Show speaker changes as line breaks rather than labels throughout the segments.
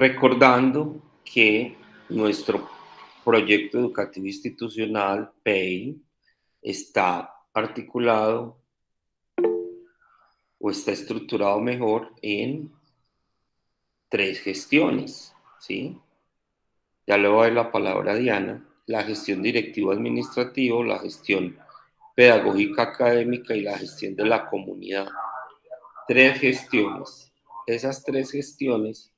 Recordando que nuestro proyecto educativo institucional, PEI, está articulado o está estructurado mejor en 3 gestiones, ¿sí? Ya le voy a dar la palabra a Diana: la gestión directivo-administrativo, la gestión pedagógica académica y la gestión de la comunidad. 3 gestiones. Esas 3 gestiones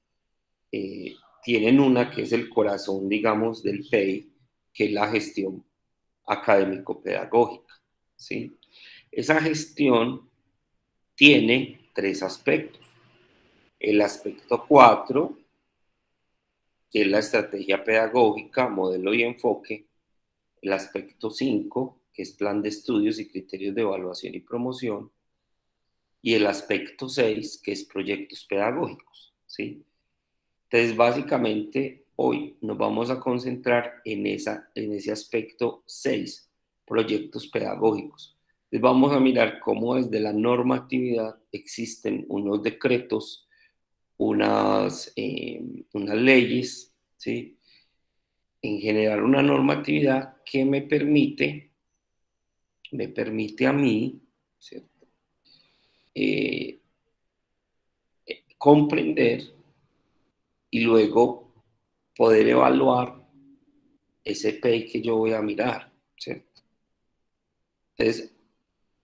tienen una que es el corazón, digamos, del PEI, que es la gestión académico-pedagógica, ¿sí? Esa gestión tiene 3 aspectos. El aspecto 4, que es la estrategia pedagógica, modelo y enfoque. El aspecto 5, que es plan de estudios y criterios de evaluación y promoción. Y el aspecto 6, que es proyectos pedagógicos, ¿sí? Entonces, básicamente, hoy nos vamos a concentrar en ese aspecto 6, proyectos pedagógicos. Entonces, vamos a mirar cómo desde la normatividad existen unos decretos, unas leyes, ¿sí? En general, una normatividad que me permite a mí, ¿cierto? Comprender y luego poder evaluar ese PEI que yo voy a mirar, ¿cierto? Entonces,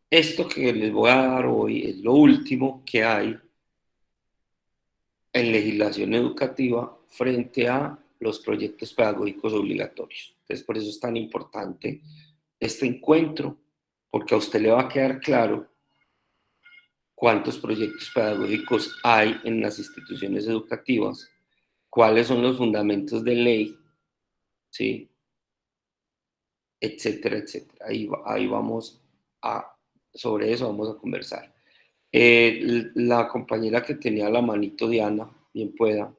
esto que les voy a dar hoy es lo último que hay en legislación educativa frente a los proyectos pedagógicos obligatorios. Entonces, por eso es tan importante este encuentro, porque a usted le va a quedar claro cuántos proyectos pedagógicos hay en las instituciones educativas, cuáles son los fundamentos de ley, ¿sí? Etcétera, etcétera. Ahí vamos sobre eso vamos a conversar. La compañera que tenía la manito, Diana, bien pueda.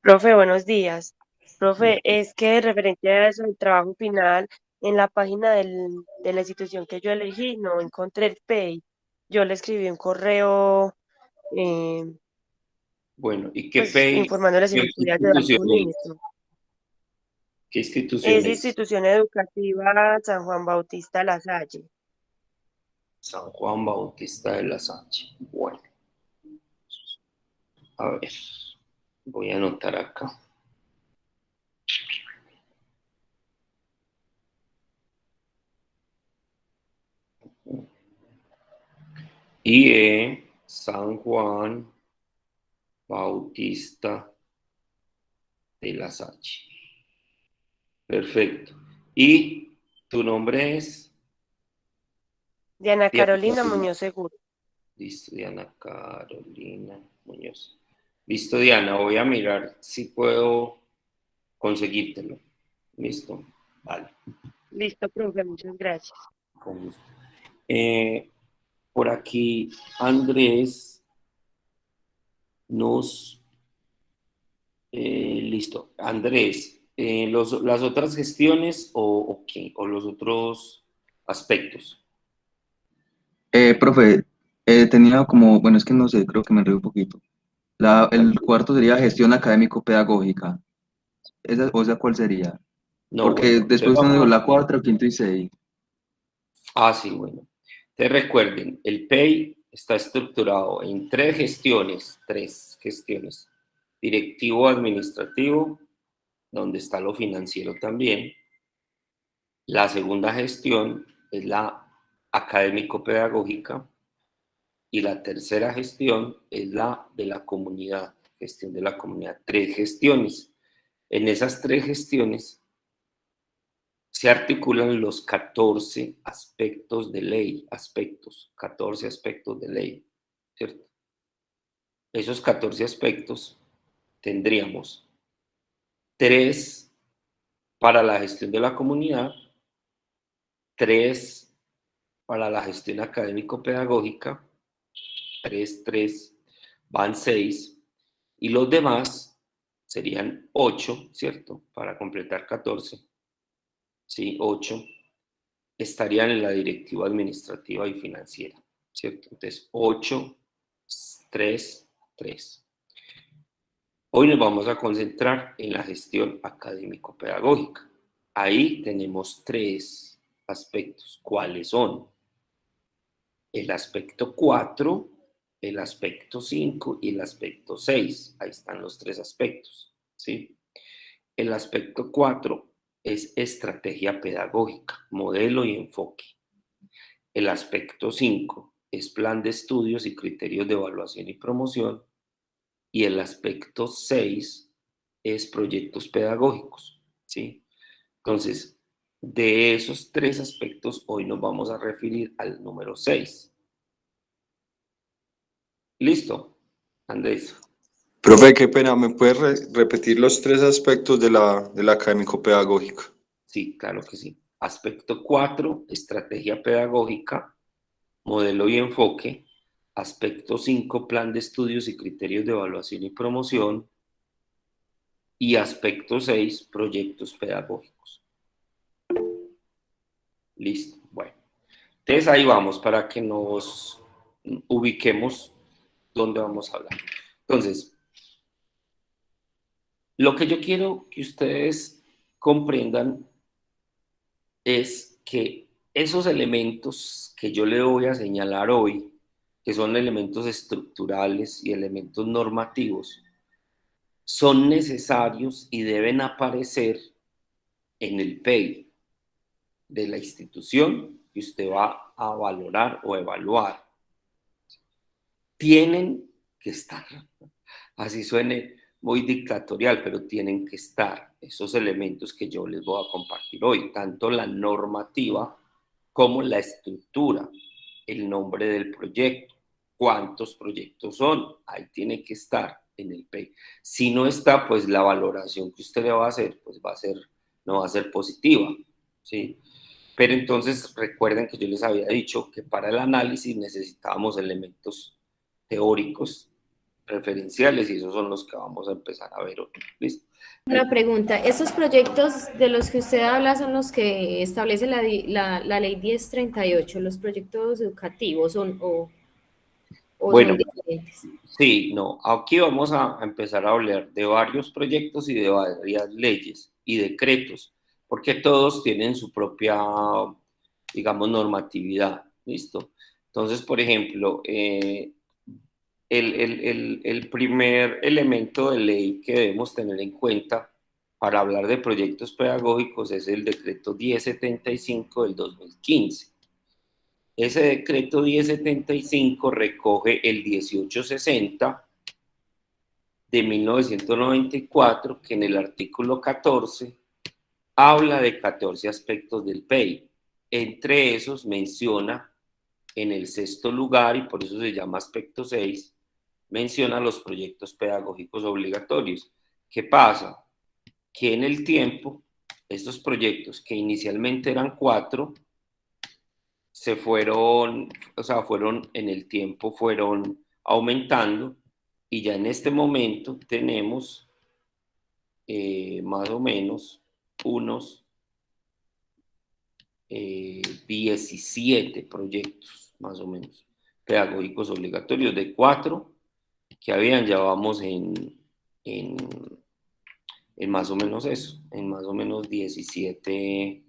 Profe, buenos días. Profe, es que referente a eso, el trabajo final, en la página de la institución que yo elegí, no encontré el PEI. Yo le escribí un correo, eh,
Bueno, ¿y qué
pues
PEI,
informándole si
qué
me podía ayudar
institución
con
es?
eso.
¿Qué institución
Es
es?
Institución Educativa San Juan Bautista La Salle.
San Juan Bautista de la Sánchez. Bueno, a ver, voy a anotar acá. IE San Juan Bautista de la Sánchez. Perfecto. ¿Y tu nombre es?
Diana
Diana
Carolina
Carolina.
Muñoz Seguro.
Listo, Diana Carolina Muñoz. Listo, Diana, voy a mirar si puedo conseguírtelo. Listo, vale.
Listo, profe, muchas gracias.
Con gusto. Por aquí, Andrés nos... listo, Andrés, las otras gestiones o qué, o los otros aspectos.
Profe, tenía como, bueno, es que no sé, creo que me enredé un poquito. El cuarto sería gestión académico-pedagógica. O sea, ¿cuál sería?
No,
Porque
bueno, entonces
después uno
vamos
dijo
a...
la cuatro, quinto y seis.
Sí, bueno. Entonces recuerden, el PEI está estructurado en 3 gestiones. Directivo administrativo, donde está lo financiero también. La segunda gestión es la académico-pedagógica y la tercera gestión es la de la comunidad, gestión de la comunidad. 3 gestiones. En esas 3 gestiones se articulan los 14 aspectos de ley, 14 aspectos de ley, ¿cierto? Esos 14 aspectos tendríamos 3 para la gestión de la comunidad, 3 para la gestión académico-pedagógica, 3, 3, van 6, y los demás serían 8, ¿cierto? Para completar 14, ¿sí? 8 estarían en la directiva administrativa y financiera, ¿cierto? Entonces, 8, 3, 3. Hoy nos vamos a concentrar en la gestión académico-pedagógica. Ahí tenemos 3 aspectos. ¿Cuáles son? El aspecto 4, el aspecto 5 y el aspecto 6. Ahí están los 3 aspectos, ¿sí? El aspecto 4 es estrategia pedagógica, modelo y enfoque. El aspecto 5 es plan de estudios y criterios de evaluación y promoción. Y el aspecto 6 es proyectos pedagógicos, ¿sí? Entonces, de esos 3 aspectos, hoy nos vamos a referir al número 6. ¿Listo, Andrés?
Profe, qué pena, ¿me puedes repetir los 3 aspectos de la académico-pedagógica?
Sí, claro que sí. Aspecto 4, estrategia pedagógica, modelo y enfoque. Aspecto 5, plan de estudios y criterios de evaluación y promoción. Y aspecto 6, proyectos pedagógicos. Listo, bueno. Entonces ahí vamos para que nos ubiquemos dónde vamos a hablar. Entonces, lo que yo quiero que ustedes comprendan es que esos elementos que yo le voy a señalar hoy, que son elementos estructurales y elementos normativos, son necesarios y deben aparecer en el PEI de la institución que usted va a valorar o evaluar. Tienen que estar, así suene muy dictatorial, pero tienen que estar esos elementos que yo les voy a compartir hoy, tanto la normativa como la estructura, el nombre del proyecto, cuántos proyectos son, ahí tiene que estar en el PEI. Si no está, pues la valoración que usted le va a hacer, pues no va a ser positiva, ¿sí? Pero entonces recuerden que yo les había dicho que para el análisis necesitábamos elementos teóricos referenciales y esos son los que vamos a empezar a ver hoy. ¿Listo?
Una pregunta, ¿estos proyectos de los que usted habla son los que establece la ley 1038, los proyectos educativos o
Bueno,
son diferentes?
sí, no, aquí vamos a empezar a hablar de varios proyectos y de varias leyes y decretos, porque todos tienen su propia, digamos, normatividad, ¿listo? Entonces, por ejemplo, el primer elemento de ley que debemos tener en cuenta para hablar de proyectos pedagógicos es el decreto 1075 del 2015. Ese decreto 1075 recoge el 1860 de 1994, que en el artículo 14 habla de 14 aspectos del PEI. Entre esos menciona en el 6º lugar, y por eso se llama aspecto 6, menciona los proyectos pedagógicos obligatorios. ¿Qué pasa? Que en el tiempo, estos proyectos que inicialmente eran 4, fueron en el tiempo, fueron aumentando, y ya en este momento tenemos más o menos unos 17 proyectos, más o menos, pedagógicos obligatorios. De 4 que habían, ya vamos en más o menos eso, en más o menos 17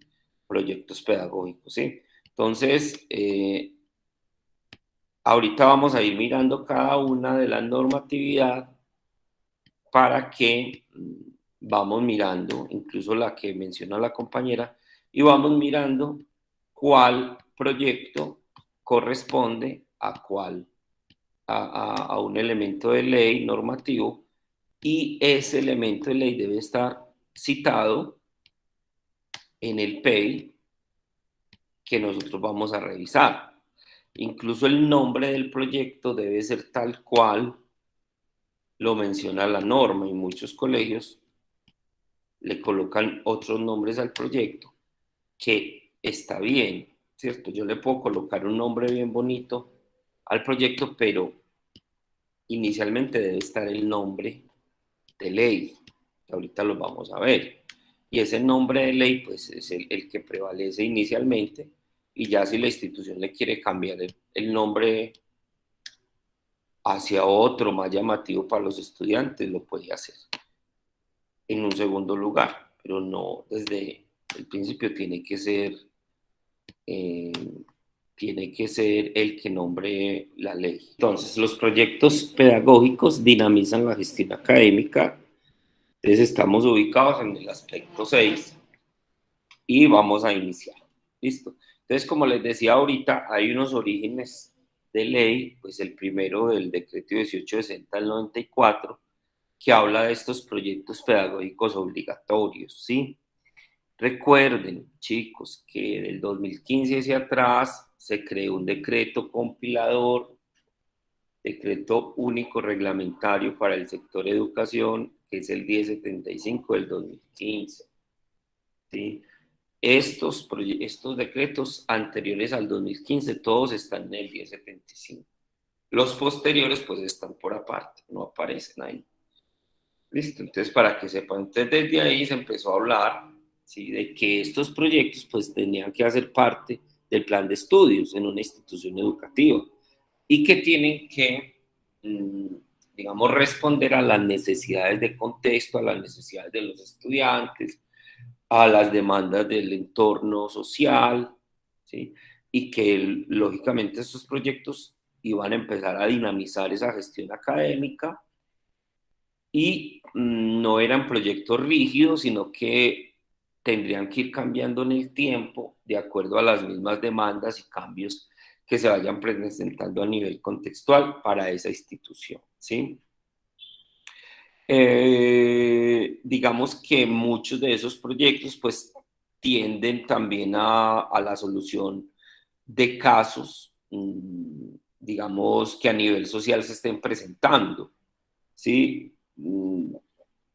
proyectos pedagógicos, ¿sí? Entonces, ahorita vamos a ir mirando cada una de la normatividad para que vamos mirando, incluso la que menciona la compañera, y vamos mirando cuál proyecto corresponde a cuál, a un elemento de ley normativo, y ese elemento de ley debe estar citado en el PEI que nosotros vamos a revisar. Incluso el nombre del proyecto debe ser tal cual lo menciona la norma, y muchos colegios le colocan otros nombres al proyecto, que está bien, ¿cierto? Yo le puedo colocar un nombre bien bonito al proyecto, pero inicialmente debe estar el nombre de ley, que ahorita lo vamos a ver. Y ese nombre de ley, pues, es el que prevalece inicialmente, y ya si la institución le quiere cambiar el nombre hacia otro más llamativo para los estudiantes, lo puede hacer en un segundo lugar, pero no desde el principio tiene que ser el que nombre la ley. Entonces, los proyectos pedagógicos dinamizan la gestión académica. Entonces, estamos ubicados en el aspecto 6 y vamos a iniciar. ¿Listo? Entonces, como les decía ahorita, hay unos orígenes de ley, pues el primero del decreto 1860 del 94, que habla de estos proyectos pedagógicos obligatorios, ¿sí? Recuerden, chicos, que del 2015 hacia atrás se creó un decreto compilador, decreto único reglamentario para el sector educación, que es el 1075 del 2015, ¿sí? Estos decretos anteriores al 2015, todos están en el 1075. Los posteriores, pues, están por aparte, no aparecen ahí. Listo, entonces, para que sepan, entonces desde ahí se empezó a hablar, ¿sí?, de que estos proyectos, pues, tenían que hacer parte del plan de estudios en una institución educativa y que tienen que, digamos, responder a las necesidades de contexto, a las necesidades de los estudiantes, a las demandas del entorno social, ¿sí? Y que lógicamente estos proyectos iban a empezar a dinamizar esa gestión académica y no eran proyectos rígidos, sino que tendrían que ir cambiando en el tiempo de acuerdo a las mismas demandas y cambios que se vayan presentando a nivel contextual para esa institución, ¿sí? Digamos que muchos de esos proyectos pues tienden también a la solución de casos, digamos, que a nivel social se estén presentando, ¿sí?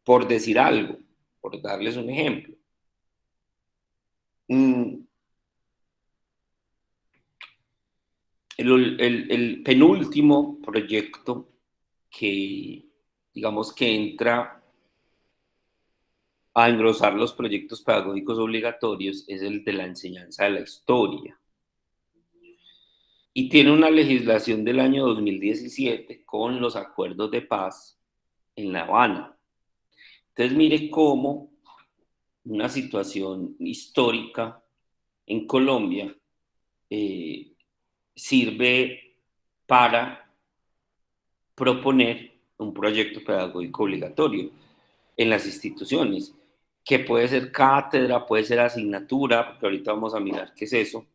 Por decir algo, por darles un ejemplo. El penúltimo proyecto que, digamos, que entra a engrosar los proyectos pedagógicos obligatorios es el de la enseñanza de la historia. Y tiene una legislación del año 2017 con los acuerdos de paz en La Habana. Entonces, mire cómo una situación histórica en Colombia sirve para proponer un proyecto pedagógico obligatorio en las instituciones, que puede ser cátedra, puede ser asignatura, porque ahorita vamos a mirar qué es eso.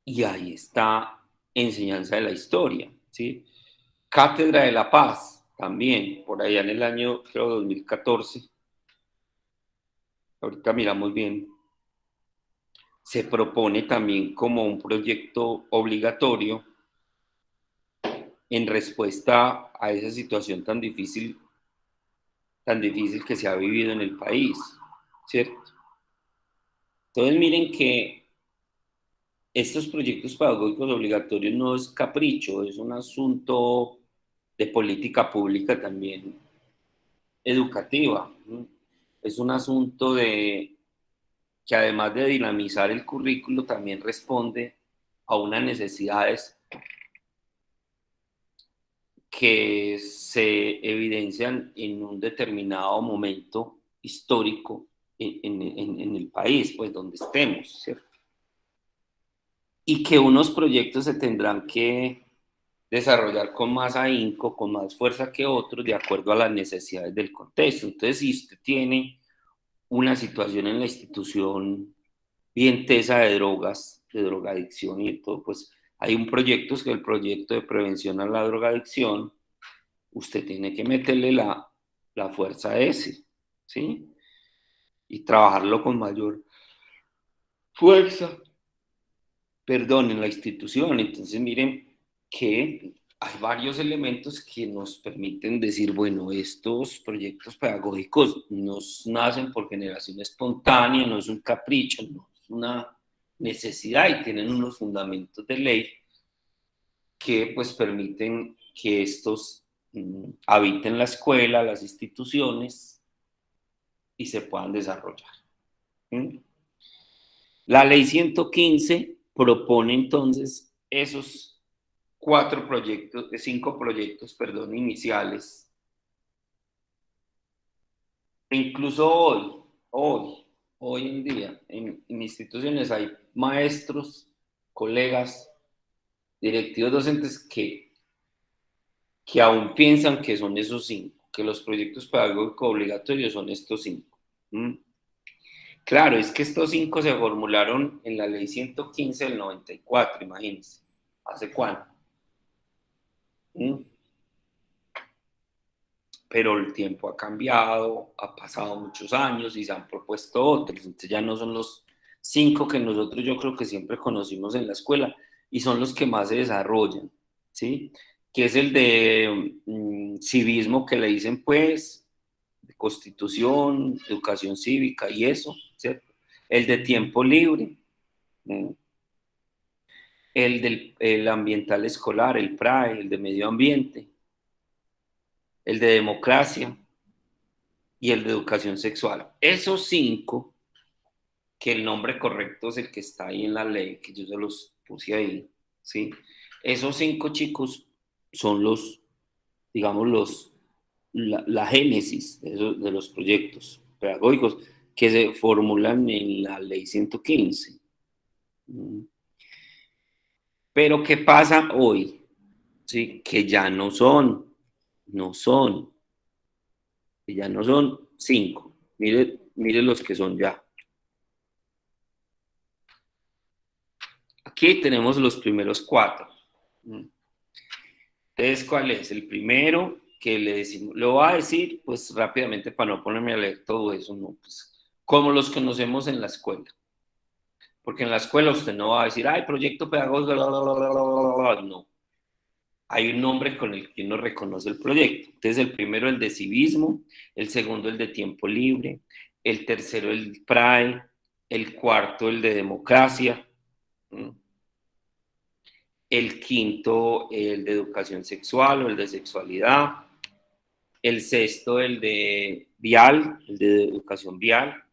Y ahí está enseñanza de la historia, ¿sí? Cátedra de la Paz, también, por allá en el año, creo, 2014. Ahorita miramos bien. Se propone también como un proyecto obligatorio en respuesta a esa situación tan difícil que se ha vivido en el país, ¿cierto? Entonces miren que estos proyectos pedagógicos obligatorios no es capricho, es un asunto de política pública también educativa, ¿no? Es un asunto de que además de dinamizar el currículo también responde a unas necesidades que se evidencian en un determinado momento histórico en el país, pues donde estemos, ¿cierto? Y que unos proyectos se tendrán que desarrollar con más ahínco, con más fuerza que otros, de acuerdo a las necesidades del contexto. Entonces, si usted tiene una situación en la institución bien tesa de drogas, de drogadicción y todo, pues hay un proyecto, que es el proyecto de prevención a la drogadicción. Usted tiene que meterle la fuerza a ese, ¿sí? Y trabajarlo con mayor fuerza, perdón, en la institución. Entonces, miren que hay varios elementos que nos permiten decir, bueno, estos proyectos pedagógicos nos nacen por generación espontánea, no es un capricho, no es una necesidad y tienen unos fundamentos de ley que pues permiten que estos habiten la escuela, las instituciones y se puedan desarrollar. La ley 115 propone entonces esos cinco proyectos, perdón, iniciales. E incluso hoy en día, en instituciones hay maestros, colegas, directivos docentes que aún piensan que son esos cinco, que los proyectos pedagógicos obligatorios son estos cinco. Claro, es que estos cinco se formularon en la ley 115 del 94, imagínense. ¿Hace cuánto? Pero el tiempo ha cambiado, ha pasado muchos años y se han propuesto otros. Entonces ya no son los cinco que nosotros yo creo que siempre conocimos en la escuela y son los que más se desarrollan, ¿sí? Que es el de civismo que le dicen pues, de constitución, educación cívica y eso, ¿cierto? El de tiempo libre, el ambiental escolar, el PRAE, el de medio ambiente, el de democracia y el de educación sexual. Esos cinco, que el nombre correcto es el que está ahí en la ley, que yo se los puse ahí, ¿sí? Esos cinco chicos son los, digamos, la génesis de los proyectos pedagógicos que se formulan en la ley 115. Pero ¿qué pasa hoy? ¿Sí? Que ya no son que ya no son cinco. Mire los que son ya. Aquí tenemos los primeros cuatro. Entonces, ¿cuál es? El primero que le decimos, lo voy a decir pues rápidamente para no ponerme a leer todo eso, ¿no? Pues, como los conocemos en la escuela. Porque en la escuela usted no va a decir, ay, proyecto pedagógico, no. Hay un nombre con el que uno reconoce el proyecto. Entonces, el primero el de civismo, el segundo el de tiempo libre, el tercero el PRAE, el cuarto el de democracia, el quinto el de educación sexual o el de sexualidad, el sexto el de vial, el de educación vial,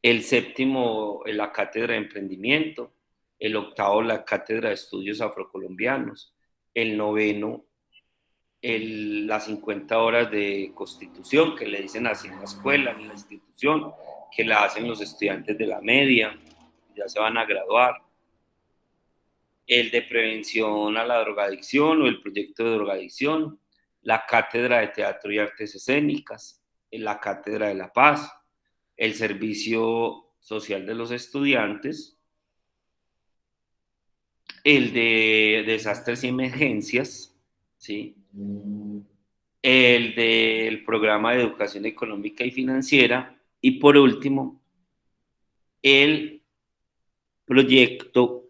el séptimo la cátedra de emprendimiento, el octavo la cátedra de estudios afrocolombianos, el noveno las 50 horas de constitución, que le dicen así en la escuela, en la institución, que la hacen los estudiantes de la media, ya se van a graduar. El de prevención a la drogadicción o el proyecto de drogadicción, la cátedra de teatro y artes escénicas, la cátedra de la paz, el servicio social de los estudiantes, el de desastres y emergencias, ¿sí? El del programa de educación económica y financiera y por último el proyecto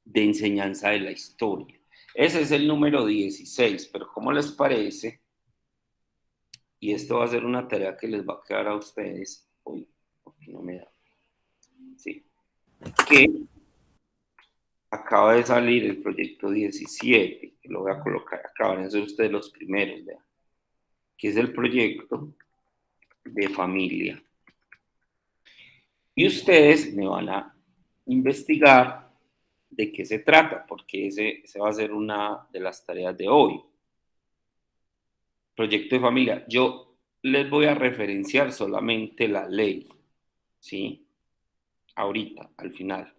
de enseñanza de la historia. Ese es el número 16, pero ¿cómo les parece? Y esto va a ser una tarea que les va a quedar a ustedes hoy, porque no me da. Sí. Que acaba de salir el proyecto 17, que lo voy a colocar acá, van a ser ustedes los primeros, vean, que es el proyecto de familia. Y ustedes me van a investigar de qué se trata, porque ese va a ser una de las tareas de hoy. Proyecto de familia. Yo les voy a referenciar solamente la ley, ¿sí? Ahorita, al final.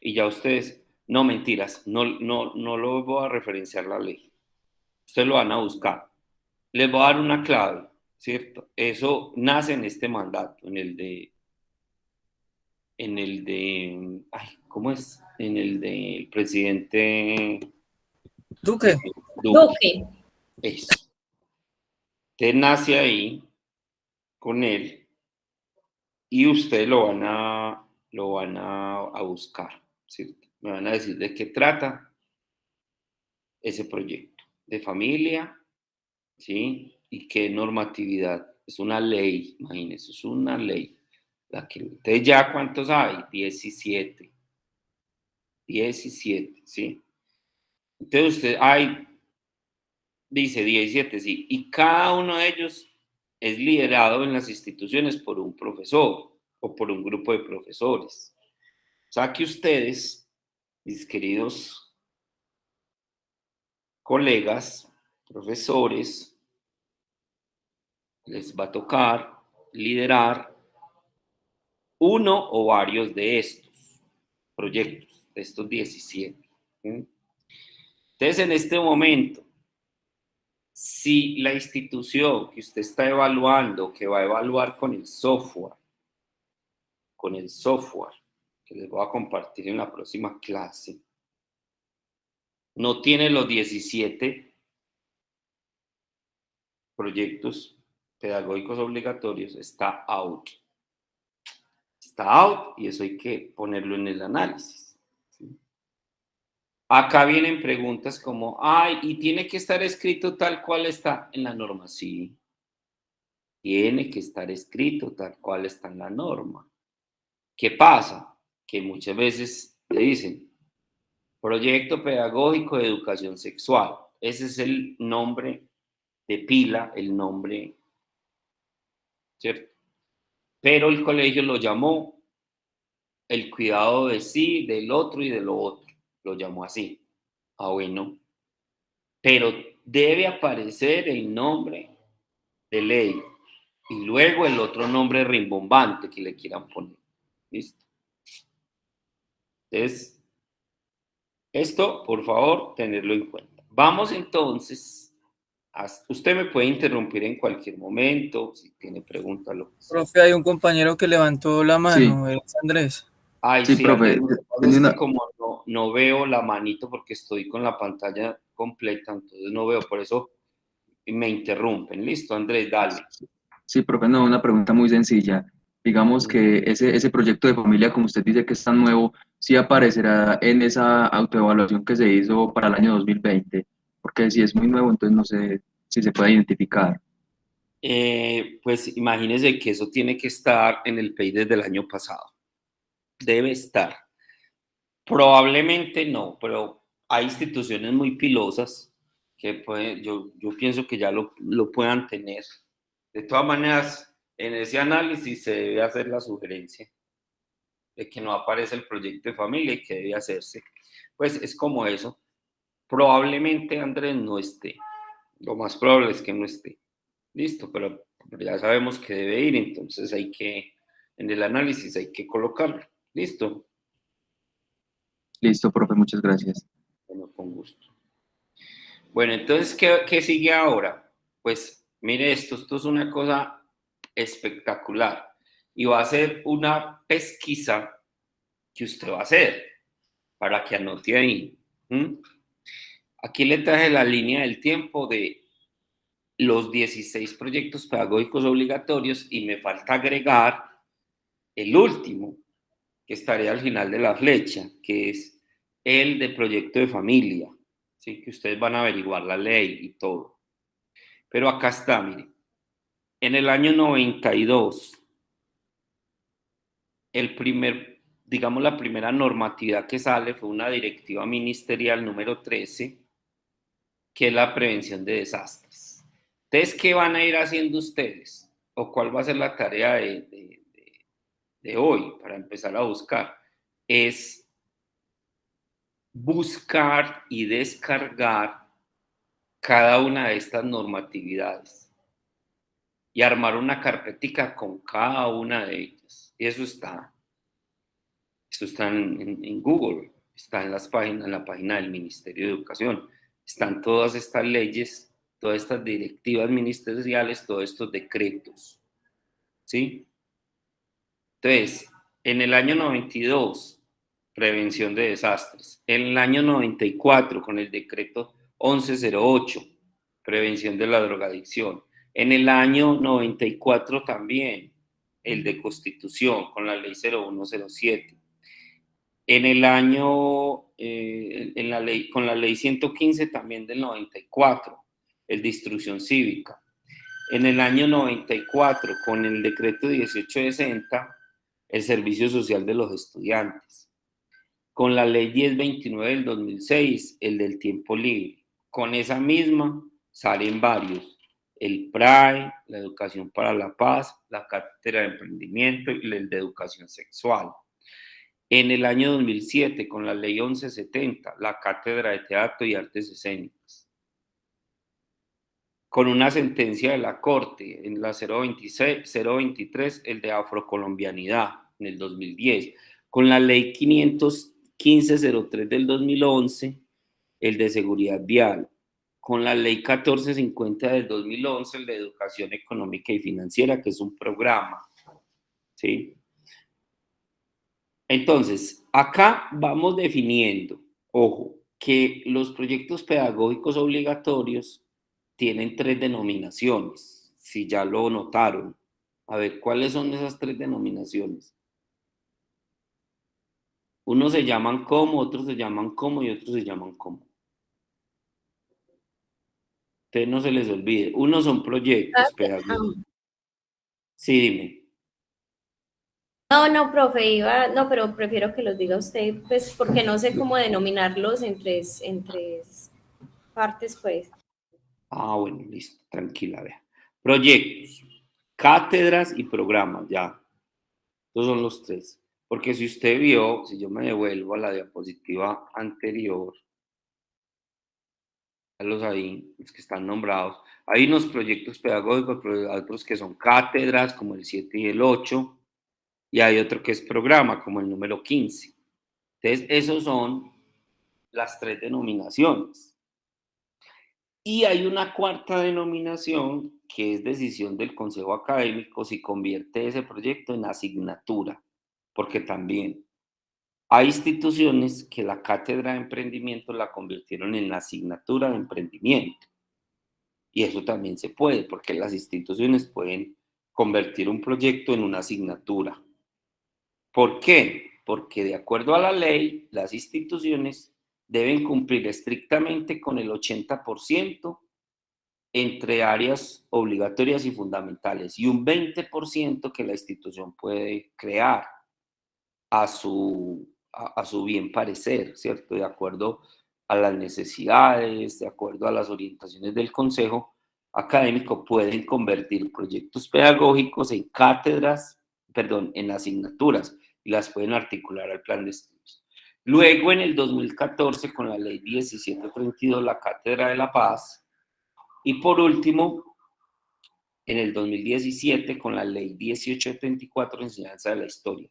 Y ya ustedes, no mentiras, no lo voy a referenciar la ley. Ustedes lo van a buscar. Les voy a dar una clave, ¿cierto? Eso nace en este mandato, en el de, ay, ¿cómo es? En el del presidente
Duque.
Duque.
Eso. Usted nace ahí con él y ustedes lo van a buscar, ¿cierto? Me van a decir de qué trata ese proyecto de familia, ¿sí? Y qué normatividad. Es una ley, imagínense, es una ley. Entonces, ¿ya cuántos hay? 17. 17, ¿sí? Entonces, dice 17, sí. Y cada uno de ellos es liderado en las instituciones por un profesor o por un grupo de profesores. O sea que ustedes, mis queridos colegas, profesores, les va a tocar liderar uno o varios de estos proyectos, de estos 17. ¿Sí? Entonces, en este momento, si la institución que usted está evaluando, que va a evaluar con el software, que les voy a compartir en la próxima clase, no tiene los 17 proyectos pedagógicos obligatorios, está out. Está out y eso hay que ponerlo en el análisis. ¿Sí? Acá vienen preguntas como, ay, ¿y tiene que estar escrito tal cual está en la norma? Sí, tiene que estar escrito tal cual está en la norma. ¿Qué pasa? Que muchas veces le dicen, proyecto pedagógico de educación sexual. Ese es el nombre de pila, el nombre, ¿cierto? Pero el colegio lo llamó el cuidado de sí, del otro y de lo otro. Lo llamó así. Ah, bueno. Pero debe aparecer el nombre de ley y luego el otro nombre rimbombante que le quieran poner. ¿Listo? Entonces, esto, por favor, tenerlo en cuenta. Vamos entonces, usted me puede interrumpir en cualquier momento, si tiene preguntas, lo que sea.
Profe, hay un compañero que levantó la
Sí,
mano, es Andrés.
Ay,
sí,
sí,
profe.
Andrés, lo que pasa
Tenía
es que
una,
como no veo la manito porque estoy con la pantalla completa, entonces no veo, por eso me interrumpen. Listo, Andrés, dale.
sí, profe, no, una pregunta muy sencilla. Digamos que ese proyecto de familia, como usted dice que es tan nuevo, sí aparecerá en esa autoevaluación que se hizo para el año 2020, porque si es muy nuevo, entonces no sé si se puede identificar.
Pues imagínese que eso tiene que estar en el PEI desde el año pasado. Debe estar. Probablemente no, pero hay instituciones muy pilosas que pueden, yo pienso que ya lo puedan tener. De todas maneras, en ese análisis se debe hacer la sugerencia de que no aparece el proyecto de familia y que debe hacerse. Pues es como eso. Probablemente Andrés no esté. Lo más probable es que no esté. Listo, pero ya sabemos que debe ir, entonces hay que, en el análisis hay que colocarlo. Listo.
Listo, profe, muchas gracias.
Bueno, con gusto. Bueno, entonces, ¿qué sigue ahora? Pues mire esto es una cosa espectacular y va a ser una pesquisa que usted va a hacer para que anote ahí. Aquí le traje la línea del tiempo de los 16 proyectos pedagógicos obligatorios y me falta agregar el último, que estaría al final de la flecha, que es el de proyecto de familia, ¿sí? Que ustedes van a averiguar la ley y todo. Pero acá está, mire. En el año 92, digamos, la primera normatividad que sale fue una directiva ministerial número 13, que es la prevención de desastres. Entonces, ¿qué van a ir haciendo ustedes? ¿O cuál va a ser la tarea de hoy para empezar a buscar? Es buscar y descargar cada una de estas normatividades y armar una carpetica con cada una de ellas. Y eso está en Google, está en la página del Ministerio de Educación. Están todas estas leyes, todas estas directivas ministeriales, todos estos decretos. ¿Sí? Entonces, en el año 92, prevención de desastres. En el año 94, con el decreto 1108, prevención de la drogadicción. En el año 94 también, el de constitución, con la ley 0107. En el año, con la ley 115 también del 94, el de instrucción cívica. En el año 94, con el decreto 1860, el servicio social de los estudiantes. Con la ley 1029 del 2006, el del tiempo libre. Con esa misma salen varios. El PRAE, la educación para la paz, la cátedra de emprendimiento y el de educación sexual. En el año 2007, con la ley 1170, la cátedra de teatro y artes escénicas. con una sentencia de la Corte en la 023, el de afrocolombianidad en el 2010, con la ley 515-03 del 2011, el de seguridad vial, con la ley 1450 del 2011, el de educación económica y financiera, que es un programa, ¿sí? Entonces, acá vamos definiendo, ojo, que los proyectos pedagógicos obligatorios tienen 3 denominaciones, si ya lo notaron. A ver, ¿cuáles son esas 3 denominaciones? Unos se llaman como, otros se llaman como y otros se llaman como. Ustedes no se les olvide. Unos son proyectos pedagógicos. Sí, dime.
No, profe, no, pero prefiero que los diga usted, pues, porque no sé cómo denominarlos entre partes, pues.
Ah, bueno, listo, tranquila, vea. Proyectos, cátedras y programas, ya. Estos son los 3. Porque si usted vio, si yo me devuelvo a la diapositiva anterior, los ahí, los que están nombrados, hay unos proyectos pedagógicos, pero hay otros que son cátedras, como el 7 y el 8, y hay otro que es programa, como el número 15. Entonces, esos son las 3 denominaciones. Y hay una cuarta denominación que es decisión del Consejo Académico si convierte ese proyecto en asignatura, porque también hay instituciones que la cátedra de emprendimiento la convirtieron en la asignatura de emprendimiento. Y eso también se puede, porque las instituciones pueden convertir un proyecto en una asignatura. ¿Por qué? Porque de acuerdo a la ley, las instituciones deben cumplir estrictamente con el 80% entre áreas obligatorias y fundamentales y un 20% que la institución puede crear a su bien parecer, ¿cierto? De acuerdo a las necesidades, de acuerdo a las orientaciones del Consejo Académico, pueden convertir proyectos pedagógicos en cátedras, perdón, en asignaturas, y las pueden articular al plan de estudios. Luego, en el 2014, con la ley 1732, la Cátedra de la Paz, y por último, en el 2017, con la ley 1834, enseñanza de la historia.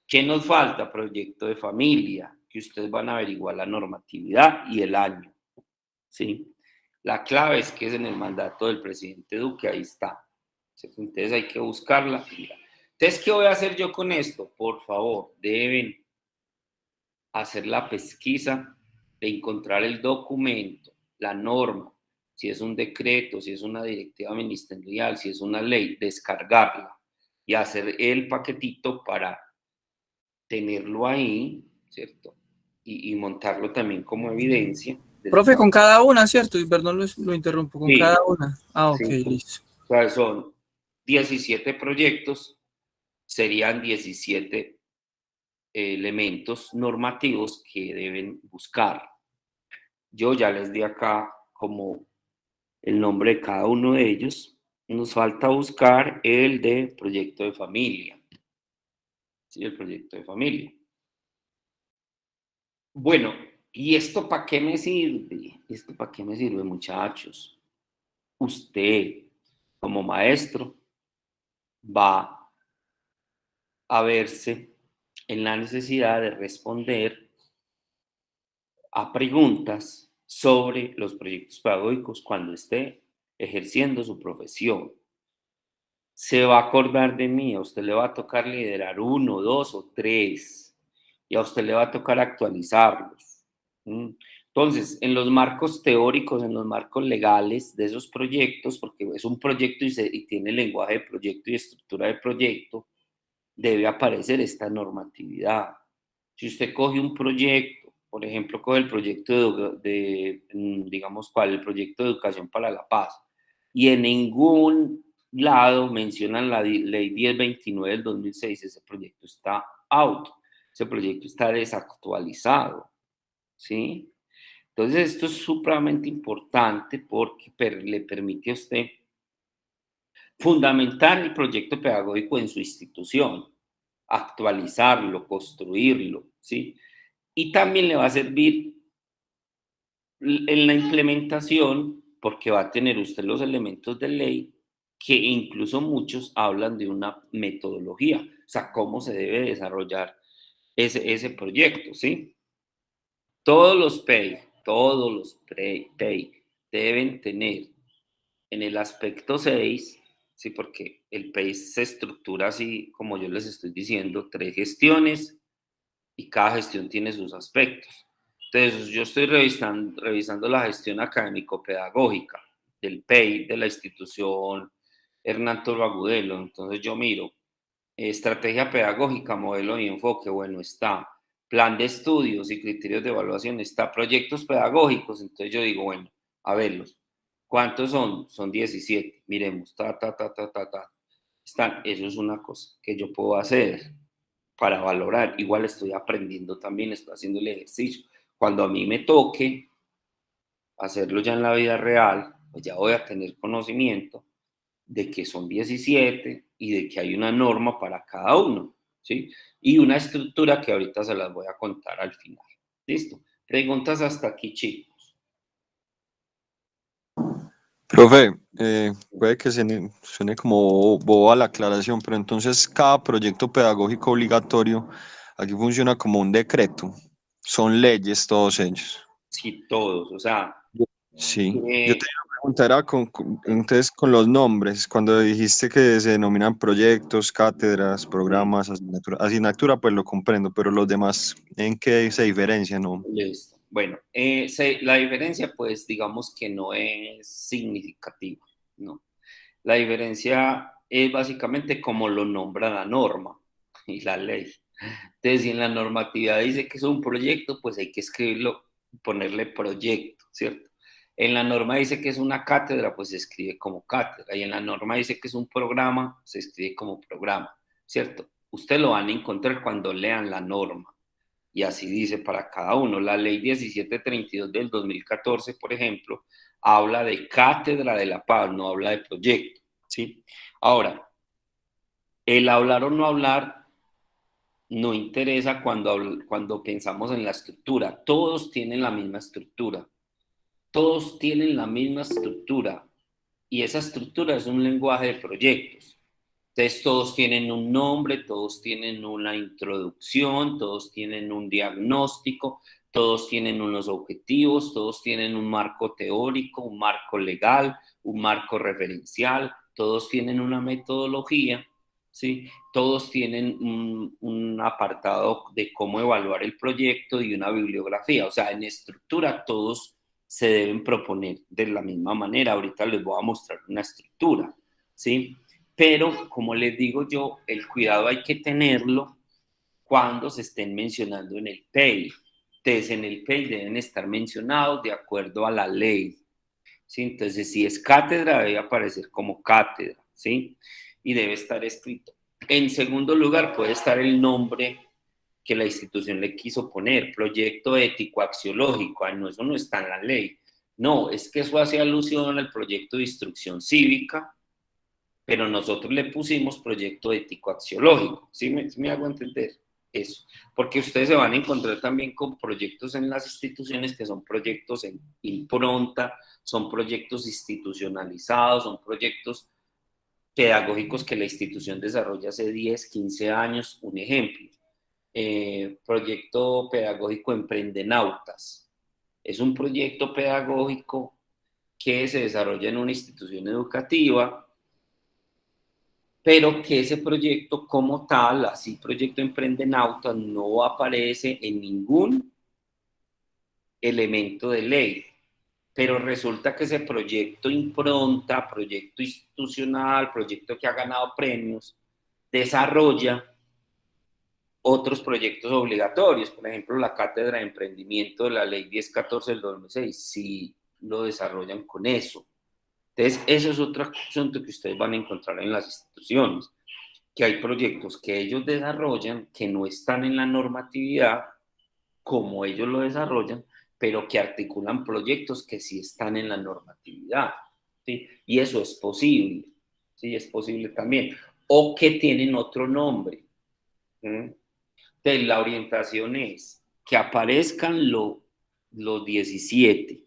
¿Qué nos falta? Proyecto de familia, que ustedes van a averiguar la normatividad y el año, ¿sí? La clave es que es en el mandato del presidente Duque, ahí está. Entonces hay que buscarla. Entonces, ¿qué voy a hacer yo con esto? Por favor, deben hacer la pesquisa de encontrar el documento, la norma, si es un decreto, si es una directiva ministerial, si es una ley, descargarla y hacer el paquetito para tenerlo ahí, ¿cierto? Y montarlo también como evidencia.
Profe, con cada una, ¿cierto? Y perdón, lo interrumpo, con
Sí,
cada una. Ah, ok,
sí.
listo.
O sea, son 17 proyectos, serían 17 elementos normativos que deben buscar. Yo ya les di acá como el nombre de cada uno de ellos. Nos falta buscar el de proyecto de familia. Sí, el proyecto de familia. Bueno, ¿y esto para qué me sirve? ¿Esto para qué me sirve, muchachos? Usted, como maestro, va a verse en la necesidad de responder a preguntas sobre los proyectos pedagógicos cuando esté ejerciendo su profesión. Se va a acordar de mí, a usted le va a tocar liderar 1, 2 o 3, y a usted le va a tocar actualizarlos. Entonces, en los marcos teóricos, en los marcos legales de esos proyectos, porque es un proyecto y tiene lenguaje de proyecto y estructura de proyecto, debe aparecer esta normatividad. Si usted coge un proyecto, por ejemplo, coge el proyecto digamos, ¿cuál? El proyecto de educación para la paz, y en ningún lado mencionan la ley 1029 del 2006, ese proyecto está out, ese proyecto está desactualizado, ¿sí? Entonces, esto es supremamente importante porque le permite a usted fundamentar el proyecto pedagógico en su institución, actualizarlo, construirlo, ¿sí? Y también le va a servir en la implementación porque va a tener usted los elementos de ley que incluso muchos hablan de una metodología, o sea, cómo se debe desarrollar ese proyecto, ¿sí? Todos los PEI deben tener en el aspecto 6, ¿sí? Porque el PEI se estructura así, como yo les estoy diciendo, 3 gestiones y cada gestión tiene sus aspectos. Entonces, yo estoy revisando la gestión académico-pedagógica del PEI de la institución Hernán Toro Agudelo. Entonces, yo miro estrategia pedagógica, modelo y enfoque, bueno, está. Plan de estudios y criterios de evaluación, está. Proyectos pedagógicos, entonces yo digo, bueno, a verlos. ¿Cuántos son? Son 17. Miremos, Están, eso es una cosa que yo puedo hacer para valorar. Igual estoy aprendiendo también, estoy haciendo el ejercicio. Cuando a mí me toque hacerlo ya en la vida real, pues ya voy a tener conocimiento de que son 17 y de que hay una norma para cada uno, ¿sí? Y una estructura que ahorita se las voy a contar al final. ¿Listo? Preguntas hasta aquí, chicos.
Profe, puede que suene como boba la aclaración, pero entonces cada proyecto pedagógico obligatorio aquí funciona como un decreto. Son leyes todos ellos.
Sí, todos, o sea...
Sí, yo te iba a preguntar entonces con los nombres, cuando dijiste que se denominan proyectos, cátedras, programas, asignatura, pues lo comprendo, pero los demás, ¿en qué se diferencian? ¿No?
Listo. Bueno, la diferencia, pues, digamos que no es significativa, ¿no? La diferencia es básicamente como lo nombra la norma y la ley. Entonces, si en la normatividad dice que es un proyecto, pues hay que escribirlo, ponerle proyecto, ¿cierto? En la norma dice que es una cátedra, pues se escribe como cátedra. Y en la norma dice que es un programa, se escribe como programa, ¿cierto? Ustedes lo van a encontrar cuando lean la norma. Y así dice para cada uno. La ley 1732 del 2014, por ejemplo, habla de cátedra de la paz, no habla de proyecto, ¿sí? Ahora, el hablar o no hablar no interesa cuando pensamos en la estructura. Todos tienen la misma estructura. Todos tienen la misma estructura. Y esa estructura es un lenguaje de proyectos. Entonces, todos tienen un nombre, todos tienen una introducción, todos tienen un diagnóstico, todos tienen unos objetivos, todos tienen un marco teórico, un marco legal, un marco referencial, todos tienen una metodología, ¿sí? Todos tienen un apartado de cómo evaluar el proyecto y una bibliografía. O sea, en estructura todos se deben proponer de la misma manera. Ahorita les voy a mostrar una estructura, ¿sí? Pero, como les digo yo, el cuidado hay que tenerlo cuando se estén mencionando en el PEI. Entonces, en el PEI deben estar mencionados de acuerdo a la ley, ¿sí? Entonces, si es cátedra, debe aparecer como cátedra, ¿sí? Y debe estar escrito. En segundo lugar, puede estar el nombre que la institución le quiso poner, proyecto ético axiológico. Ay, no, eso no está en la ley. No, es que eso hace alusión al proyecto de instrucción cívica, pero nosotros le pusimos proyecto ético axiológico. ¿Sí me hago entender eso? Porque ustedes se van a encontrar también con proyectos en las instituciones que son proyectos en impronta, son proyectos institucionalizados, son proyectos pedagógicos que la institución desarrolla hace 10, 15 años. Un ejemplo, proyecto pedagógico Emprendenautas. Es un proyecto pedagógico que se desarrolla en una institución educativa, pero que ese proyecto como tal, así proyecto Emprendenautas, no aparece en ningún elemento de ley. Pero resulta que ese proyecto impronta, proyecto institucional, proyecto que ha ganado premios, desarrolla otros proyectos obligatorios. Por ejemplo, la Cátedra de Emprendimiento de la Ley 1014 del 2006, sí lo desarrollan con eso. Entonces, eso es otro asunto que ustedes van a encontrar en las instituciones, que hay proyectos que ellos desarrollan que no están en la normatividad como ellos lo desarrollan, pero que articulan proyectos que sí están en la normatividad, ¿sí? Y eso es posible, ¿sí? Es posible también. O que tienen otro nombre. Entonces, la orientación es que aparezcan los 17,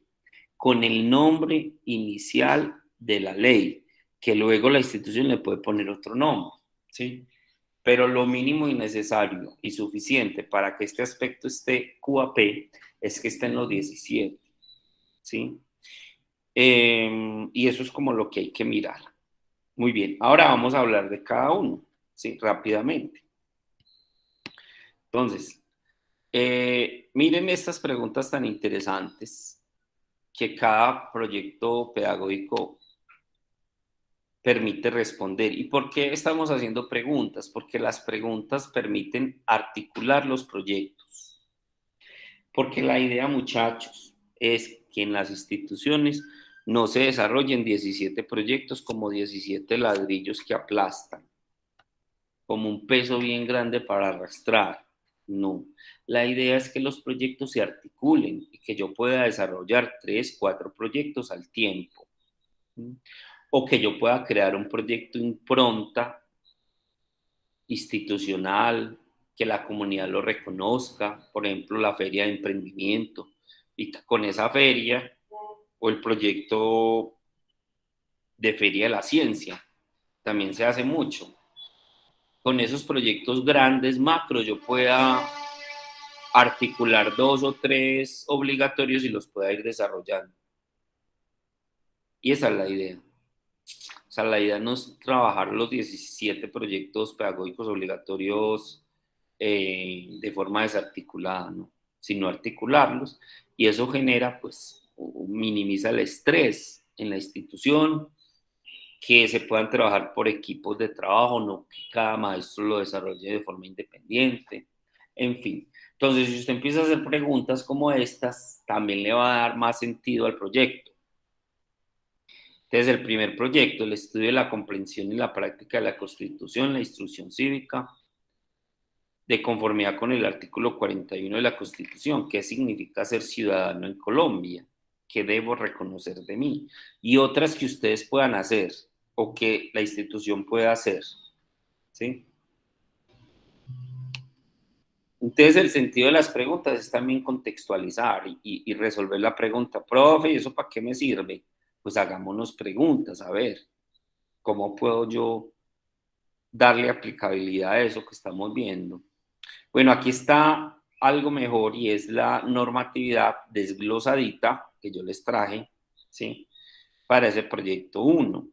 con el nombre inicial de la ley, que luego la institución le puede poner otro nombre, ¿sí? Pero lo mínimo y necesario y suficiente para que este aspecto esté QAP es que esté en los 17, ¿sí? Y eso es como lo que hay que mirar. Muy bien, ahora vamos a hablar de cada uno, ¿sí? Rápidamente. Entonces, miren estas preguntas tan interesantes que cada proyecto pedagógico permite responder. ¿Y por qué estamos haciendo preguntas? Porque las preguntas permiten articular los proyectos. Porque la idea, muchachos, es que en las instituciones no se desarrollen 17 proyectos como 17 ladrillos que aplastan, como un peso bien grande para arrastrar. No. La idea es que los proyectos se articulen y que yo pueda desarrollar 3, 4 proyectos al tiempo. O que yo pueda crear un proyecto impronta institucional, que la comunidad lo reconozca, por ejemplo, la feria de emprendimiento, y que con esa feria o el proyecto de feria de la ciencia, también se hace mucho. Con esos proyectos grandes, macro, yo pueda articular 2 o 3 obligatorios y los pueda ir desarrollando. Y esa es la idea. O sea, la idea no es trabajar los 17 proyectos pedagógicos obligatorios de forma desarticulada, ¿no? Sino articularlos, y eso genera, pues, minimiza el estrés en la institución, que se puedan trabajar por equipos de trabajo, no que cada maestro lo desarrolle de forma independiente, en fin. Entonces, si usted empieza a hacer preguntas como estas, también le va a dar más sentido al proyecto. Entonces, el primer proyecto, el estudio de la comprensión y la práctica de la Constitución, la instrucción cívica, de conformidad con el artículo 41 de la Constitución. ¿Qué significa ser ciudadano en Colombia? ¿Qué debo reconocer de mí? Y otras que ustedes puedan hacer o que la institución pueda hacer, ¿sí? Entonces, el sentido de las preguntas es también contextualizar y resolver la pregunta. Profe, ¿y eso para qué me sirve? Pues hagámonos preguntas, a ver, ¿cómo puedo yo darle aplicabilidad a eso que estamos viendo? Bueno, aquí está algo mejor y es la normatividad desglosadita que yo les traje, ¿sí? Para ese proyecto 1.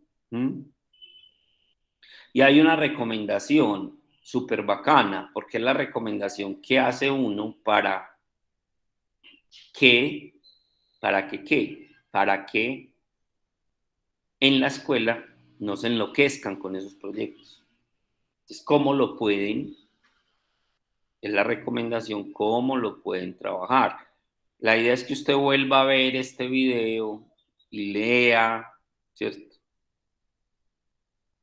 Y hay una recomendación súper bacana, porque es la recomendación que hace uno para que en la escuela no se enloquezcan con esos proyectos. Entonces, ¿cómo lo pueden? Es la recomendación, cómo lo pueden trabajar. La idea es que usted vuelva a ver este video y lea, ¿cierto?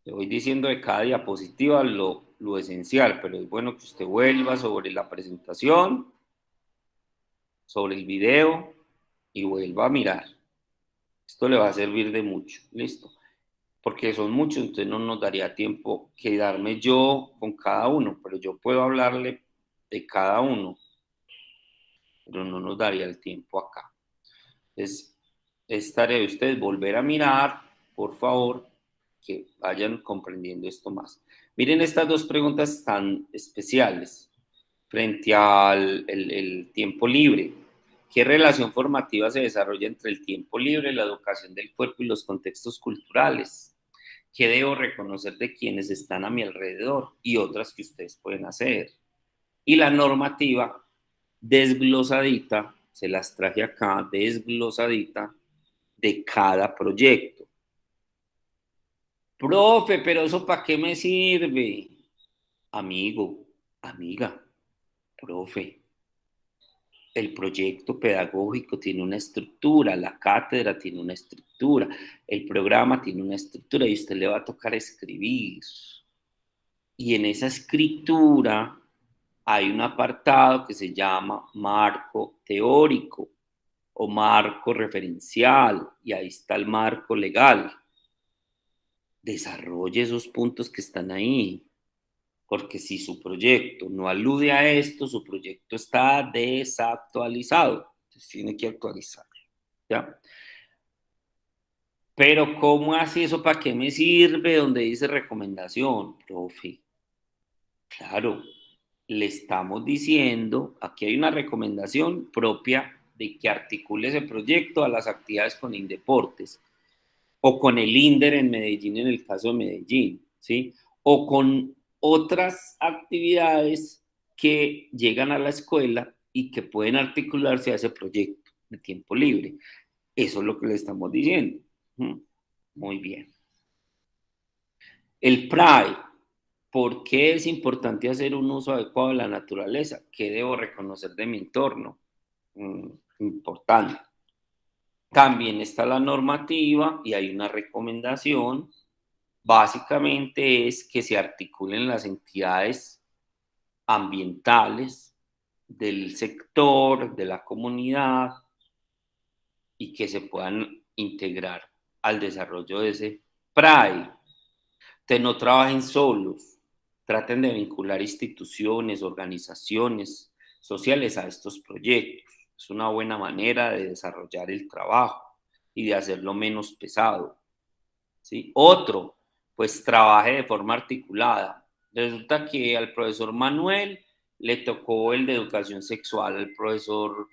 Le voy diciendo de cada diapositiva lo esencial, pero es bueno que usted vuelva sobre la presentación, sobre el video y vuelva a mirar. Esto le va a servir de mucho, ¿listo? Porque son muchos, entonces no nos daría tiempo quedarme yo con cada uno, pero yo puedo hablarle de cada uno, pero no nos daría el tiempo acá. Entonces, es tarea de ustedes volver a mirar, por favor, que vayan comprendiendo esto más. Miren estas dos preguntas tan especiales frente al el tiempo libre. ¿Qué relación formativa se desarrolla entre el tiempo libre, la educación del cuerpo y los contextos culturales? ¿Qué debo reconocer de quienes están a mi alrededor? Y otras que ustedes pueden hacer. Y la normativa desglosadita, se las traje acá, desglosadita, de cada proyecto. Profe, pero ¿eso para qué me sirve? Amigo, amiga, profe, el proyecto pedagógico tiene una estructura, la cátedra tiene una estructura, el programa tiene una estructura y a usted le va a tocar escribir. Y en esa escritura hay un apartado que se llama marco teórico o marco referencial, y ahí está el marco legal. Desarrolle esos puntos que están ahí, porque si su proyecto no alude a esto, su proyecto está desactualizado, entonces tiene que actualizarlo, ¿ya? Pero ¿cómo hace eso? ¿Para qué me sirve? Donde dice recomendación, profe. Claro, le estamos diciendo, aquí hay una recomendación propia de que articule ese proyecto a las actividades con Indeportes o con el INDER en Medellín, en el caso de Medellín, ¿sí? O con otras actividades que llegan a la escuela y que pueden articularse a ese proyecto de tiempo libre. Eso es lo que le estamos diciendo. Muy bien. El PRAE. ¿Por qué es importante hacer un uso adecuado de la naturaleza? ¿Qué debo reconocer de mi entorno? Importante. También está la normativa y hay una recomendación. Básicamente es que se articulen las entidades ambientales del sector, de la comunidad, y que se puedan integrar al desarrollo de ese PRAE. Que no trabajen solos, traten de vincular instituciones, organizaciones sociales a estos proyectos. Es una buena manera de desarrollar el trabajo y de hacerlo menos pesado, ¿sí? Otro, pues trabaje de forma articulada. Resulta que al profesor Manuel le tocó el de educación sexual, al profesor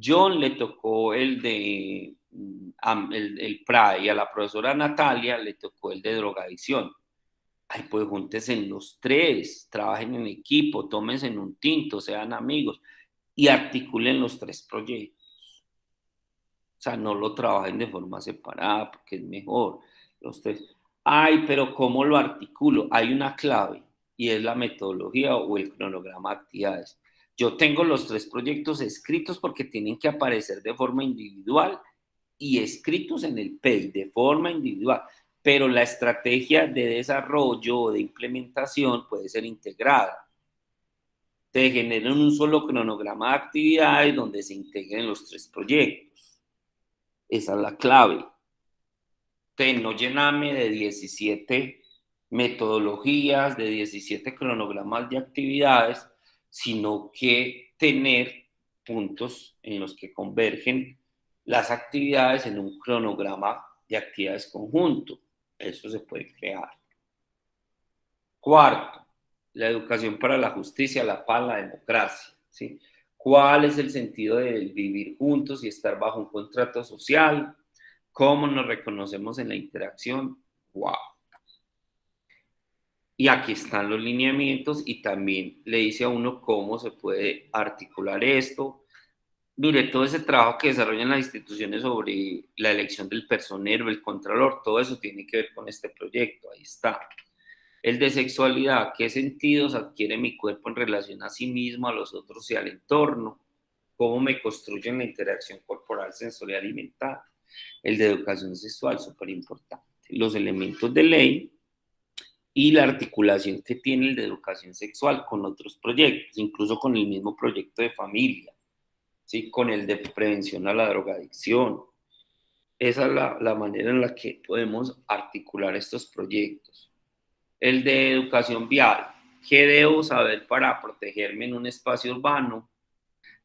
John le tocó el de el PRAE y a la profesora Natalia le tocó el de drogadicción. Ay, pues júntense en los tres, trabajen en equipo, tómense en un tinto, sean amigos y articulen los tres proyectos. O sea, no lo trabajen de forma separada porque es mejor. Los tres. Ay, pero ¿cómo lo articulo? Hay una clave y es la metodología o el cronograma de actividades. Yo tengo los tres proyectos escritos porque tienen que aparecer de forma individual y escritos en el PEI de forma individual, pero la estrategia de desarrollo o de implementación puede ser integrada. Te generan un solo cronograma de actividades donde se integren los tres proyectos. Esa es la clave. No llenarme de 17 metodologías, de 17 cronogramas de actividades, sino que tener puntos en los que convergen las actividades en un cronograma de actividades conjunto. Eso se puede crear. Cuarto, la educación para la justicia, la paz, la democracia, ¿sí? ¿Cuál es el sentido de vivir juntos y estar bajo un contrato social? ¿Cómo nos reconocemos en la interacción? ¡Wow! Y aquí están los lineamientos y también le dice a uno cómo se puede articular esto. Mire, todo ese trabajo que desarrollan las instituciones sobre la elección del personero, el contralor, todo eso tiene que ver con este proyecto, ahí está. El de sexualidad, ¿qué sentidos adquiere mi cuerpo en relación a sí mismo, a los otros y al entorno? ¿Cómo me construyen la interacción corporal, sensorial y mental? El de educación sexual, súper importante. Los elementos de ley y la articulación que tiene el de educación sexual con otros proyectos, incluso con el mismo proyecto de familia, ¿sí? Con el de prevención a la drogadicción. Esa es la manera en la que podemos articular estos proyectos. El de educación vial, ¿qué debo saber para protegerme en un espacio urbano?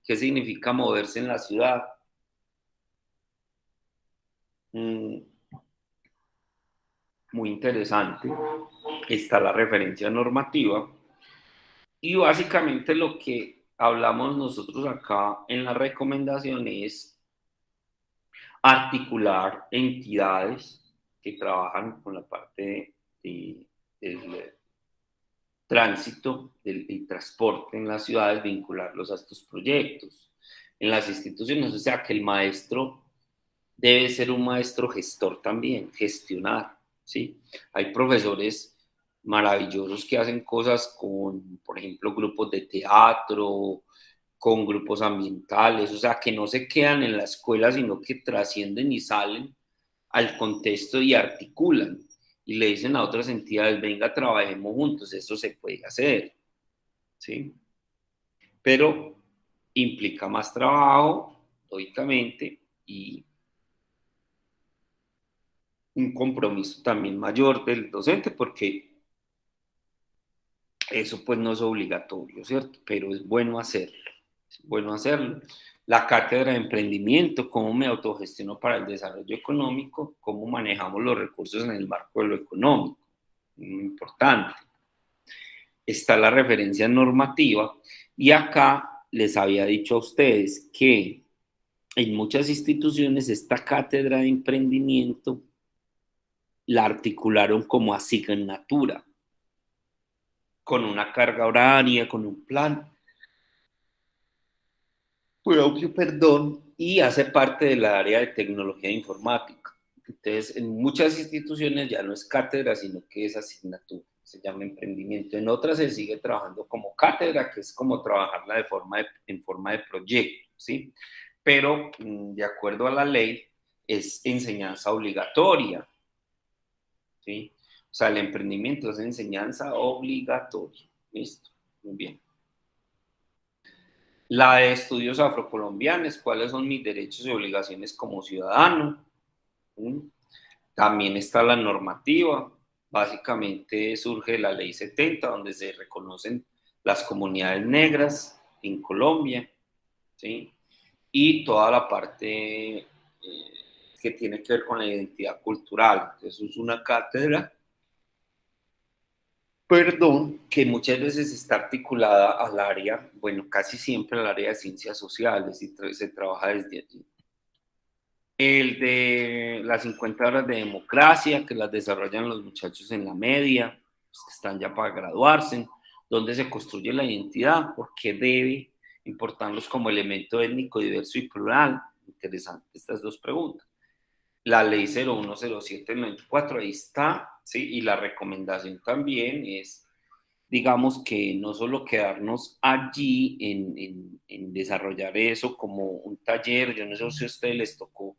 ¿Qué significa moverse en la ciudad? Muy interesante. Está la referencia normativa. Y básicamente lo que hablamos nosotros acá en la recomendación es articular entidades que trabajan con la parte del tránsito y transporte en las ciudades, vincularlos a estos proyectos. En las instituciones, o sea que el maestro debe ser un maestro gestor también, gestionar, ¿sí? Hay profesores maravillosos que hacen cosas con, por ejemplo, grupos de teatro, con grupos ambientales, o sea, que no se quedan en la escuela, sino que trascienden y salen al contexto y articulan y le dicen a otras entidades, venga, trabajemos juntos, eso se puede hacer, ¿sí? Pero implica más trabajo, lógicamente, y un compromiso también mayor del docente, porque eso pues no es obligatorio, ¿cierto? Pero es bueno hacerlo, es bueno hacerlo. La cátedra de emprendimiento, cómo me autogestiono para el desarrollo económico, cómo manejamos los recursos en el marco de lo económico, muy importante. Está la referencia normativa y acá les había dicho a ustedes que en muchas instituciones esta cátedra de emprendimiento la articularon como asignatura, con una carga horaria, con un plan propio, perdón, y hace parte del área de tecnología e informática. Entonces, en muchas instituciones ya no es cátedra, sino que es asignatura, se llama emprendimiento. En otras se sigue trabajando como cátedra, que es como trabajarla en forma de proyecto, ¿sí? Pero, de acuerdo a la ley, es enseñanza obligatoria, ¿sí? O sea, el emprendimiento es enseñanza obligatoria. ¿Listo? Muy bien. La de estudios afrocolombianos, cuáles son mis derechos y obligaciones como ciudadano. También está la normativa, básicamente surge la ley 70, donde se reconocen las comunidades negras en Colombia, ¿sí? Y toda la parte que tiene que ver con la identidad cultural. Eso es una cátedra, perdón, que muchas veces está articulada al área, bueno, casi siempre al área de ciencias sociales y se trabaja desde allí. El de las 50 horas de democracia, que las desarrollan los muchachos en la media, los que están ya para graduarse, donde se construye la identidad, por qué debe importarlos como elemento étnico diverso y plural. Interesante estas dos preguntas. La ley 010794, ahí está, ¿sí? Y la recomendación también es, digamos, que no solo quedarnos allí en desarrollar eso como un taller. Yo no sé si a ustedes les tocó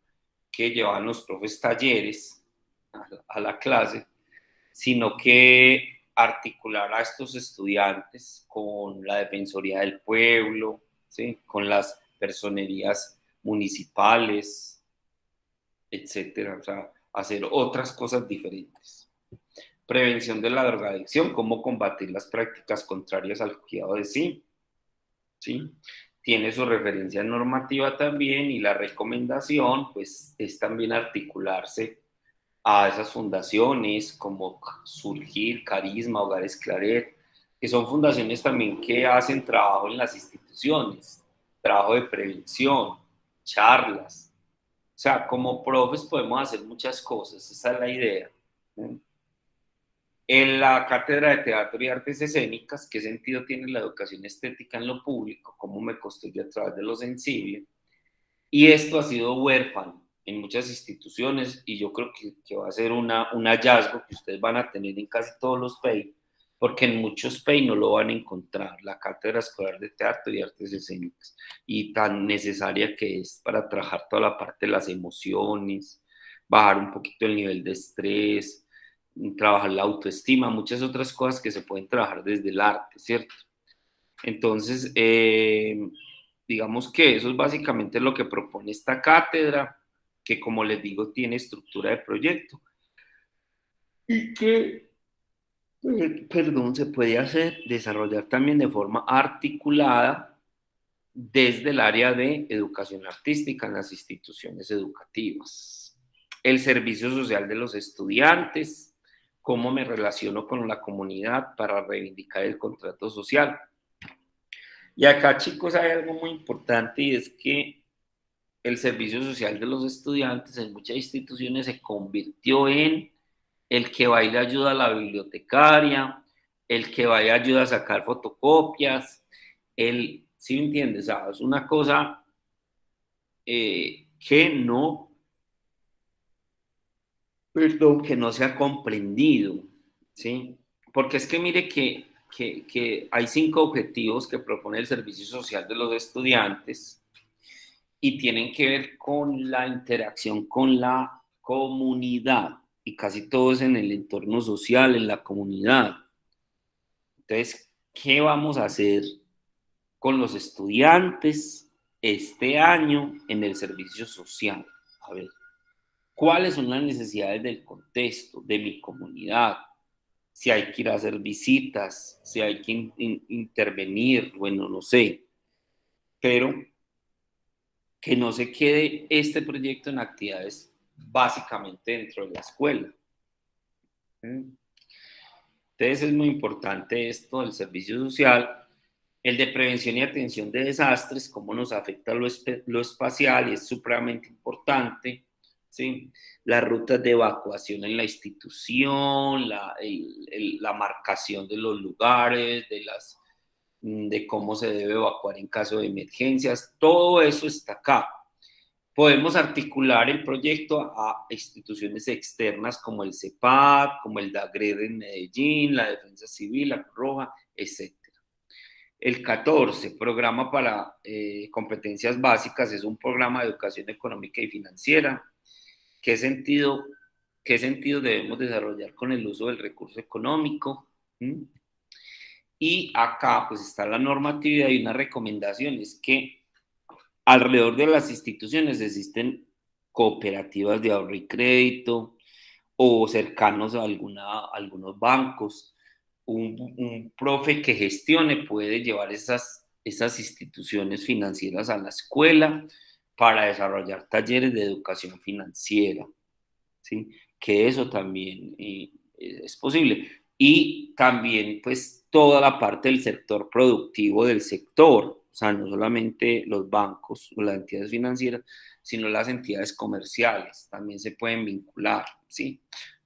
que llevaban los profes talleres a la clase, sino que articular a estos estudiantes con la Defensoría del Pueblo, ¿sí? Con las personerías municipales, etcétera. O sea, hacer otras cosas diferentes. Prevención de la drogadicción, cómo combatir las prácticas contrarias al cuidado de sí, ¿sí? Tiene su referencia normativa también, y la recomendación pues es también articularse a esas fundaciones como Surgir, Carisma, Hogares Claret, que son fundaciones también que hacen trabajo en las instituciones, trabajo de prevención, charlas. O sea, como profes podemos hacer muchas cosas, esa es la idea, ¿sí? En la cátedra de teatro y artes escénicas, ¿qué sentido tiene la educación estética en lo público? ¿Cómo me construye a través de lo sensible? Y esto ha sido huérfano en muchas instituciones, y yo creo que va a ser un hallazgo que ustedes van a tener en casi todos los PEI, porque en muchos PEI no lo van a encontrar, la cátedra escolar de teatro y artes escénicas, y tan necesaria que es para trabajar toda la parte de las emociones, bajar un poquito el nivel de estrés, trabajar la autoestima, muchas otras cosas que se pueden trabajar desde el arte, ¿cierto? Entonces, digamos que eso es básicamente lo que propone esta cátedra, que como les digo tiene estructura de proyecto y que, perdón, se puede desarrollar también de forma articulada desde el área de educación artística en las instituciones educativas. El servicio social de los estudiantes, cómo me relaciono con la comunidad para reivindicar el contrato social. Y acá, chicos, hay algo muy importante, y es que el servicio social de los estudiantes en muchas instituciones se convirtió en el que va y le ayuda a la bibliotecaria, el que va y ayuda a sacar fotocopias, ¿sí me entiendes? O sea, es una cosa que no se ha comprendido, ¿sí? Porque es que mire que hay 5 objetivos que propone el servicio social de los estudiantes, y tienen que ver con la interacción con la comunidad, y casi todo es en el entorno social, en la comunidad. Entonces, ¿qué vamos a hacer con los estudiantes este año en el servicio social? A ver, ¿cuáles son las necesidades del contexto, de mi comunidad? Si hay que ir a hacer visitas, si hay que intervenir, bueno, no sé. Pero que no se quede este proyecto en actividades básicamente dentro de la escuela. Entonces es muy importante esto del servicio social, el de prevención y atención de desastres, cómo nos afecta lo espacial, y es supremamente importante, ¿sí? Las rutas de evacuación en la institución, la marcación de los lugares, de cómo se debe evacuar en caso de emergencias, todo eso está acá. Podemos articular el proyecto a instituciones externas como el CEPAD, como el DAGRED en Medellín, la Defensa Civil, la Cruz Roja, etc. El 14, Programa para Competencias Básicas, es un programa de educación económica y financiera. ¿Qué sentido debemos desarrollar con el uso del recurso económico? Y acá pues está la normatividad y una recomendación, es que alrededor de las instituciones existen cooperativas de ahorro y crédito o cercanos a algunos bancos. Un profe que gestione puede llevar esas instituciones financieras a la escuela para desarrollar talleres de educación financiera, ¿sí? Que eso también es posible. Y también, pues, toda la parte del sector productivo del sector, o sea, no solamente los bancos o las entidades financieras, sino las entidades comerciales, también se pueden vincular, ¿sí?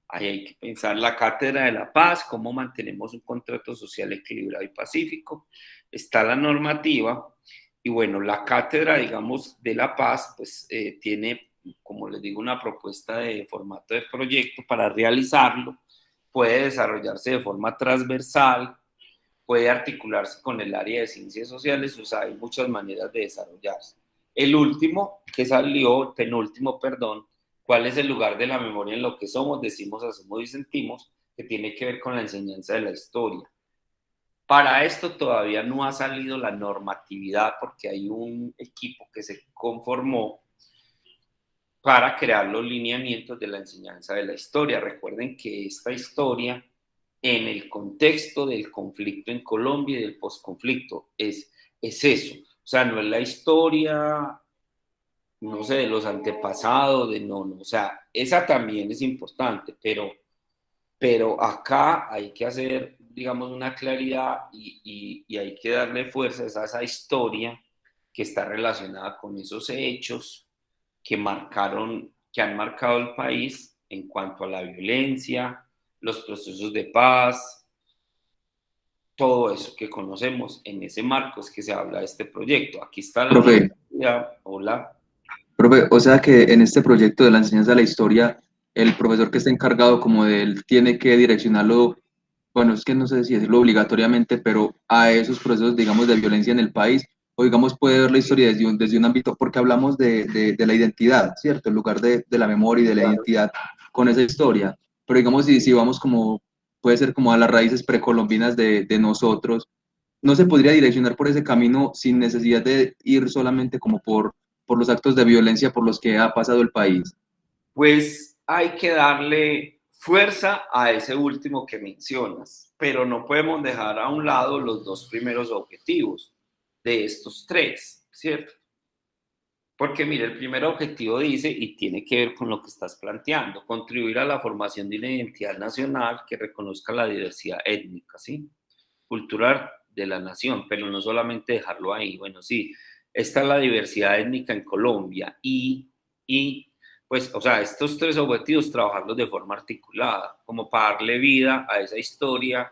Ahí hay que pensar la Cátedra de la Paz, cómo mantenemos un contrato social equilibrado y pacífico. Está la normativa, y bueno, la Cátedra, digamos, de la Paz, pues tiene, como les digo, una propuesta de formato de proyecto para realizarlo. Puede desarrollarse de forma transversal, puede articularse con el área de ciencias sociales, o sea, hay muchas maneras de desarrollarse. El último que salió, penúltimo, perdón, ¿cuál es el lugar de la memoria en lo que somos, decimos, hacemos y sentimos? Que tiene que ver con la enseñanza de la historia. Para esto todavía no ha salido la normatividad porque hay un equipo que se conformó para crear los lineamientos de la enseñanza de la historia. Recuerden que esta historia, en el contexto del conflicto en Colombia y del posconflicto, es eso. O sea, no es la historia, no sé, de los antepasados, no, o sea, esa también es importante, pero acá hay que hacer, digamos, una claridad y hay que darle fuerzas a esa historia que está relacionada con esos hechos que han marcado el país en cuanto a la violencia, los procesos de paz, todo eso que conocemos. En ese marco es que se habla de este proyecto. Aquí está la
Profe,
hola.
profe, o sea que en este proyecto de la enseñanza de la historia, el profesor que está encargado como de él tiene que direccionarlo, bueno, es que no sé si decirlo obligatoriamente, pero a esos procesos, digamos, de violencia en el país, o digamos, puede ver la historia desde un ámbito, porque hablamos de la identidad, ¿cierto? En lugar de la memoria y de la identidad con esa historia. Pero digamos, si vamos como, puede ser como a las raíces precolombinas de nosotros, no se podría direccionar por ese camino sin necesidad de ir solamente como por los actos de violencia por los que ha pasado el país.
Pues hay que darle fuerza a ese último que mencionas, pero no podemos dejar a un lado los dos primeros objetivos de estos tres, ¿cierto? Porque mire, el primer objetivo dice, y tiene que ver con lo que estás planteando, contribuir a la formación de una identidad nacional que reconozca la diversidad étnica, ¿sí? Cultural de la nación, pero no solamente dejarlo ahí. Bueno, sí, esta es la diversidad étnica en Colombia y pues, o sea, estos tres objetivos, trabajarlos de forma articulada, como para darle vida a esa historia,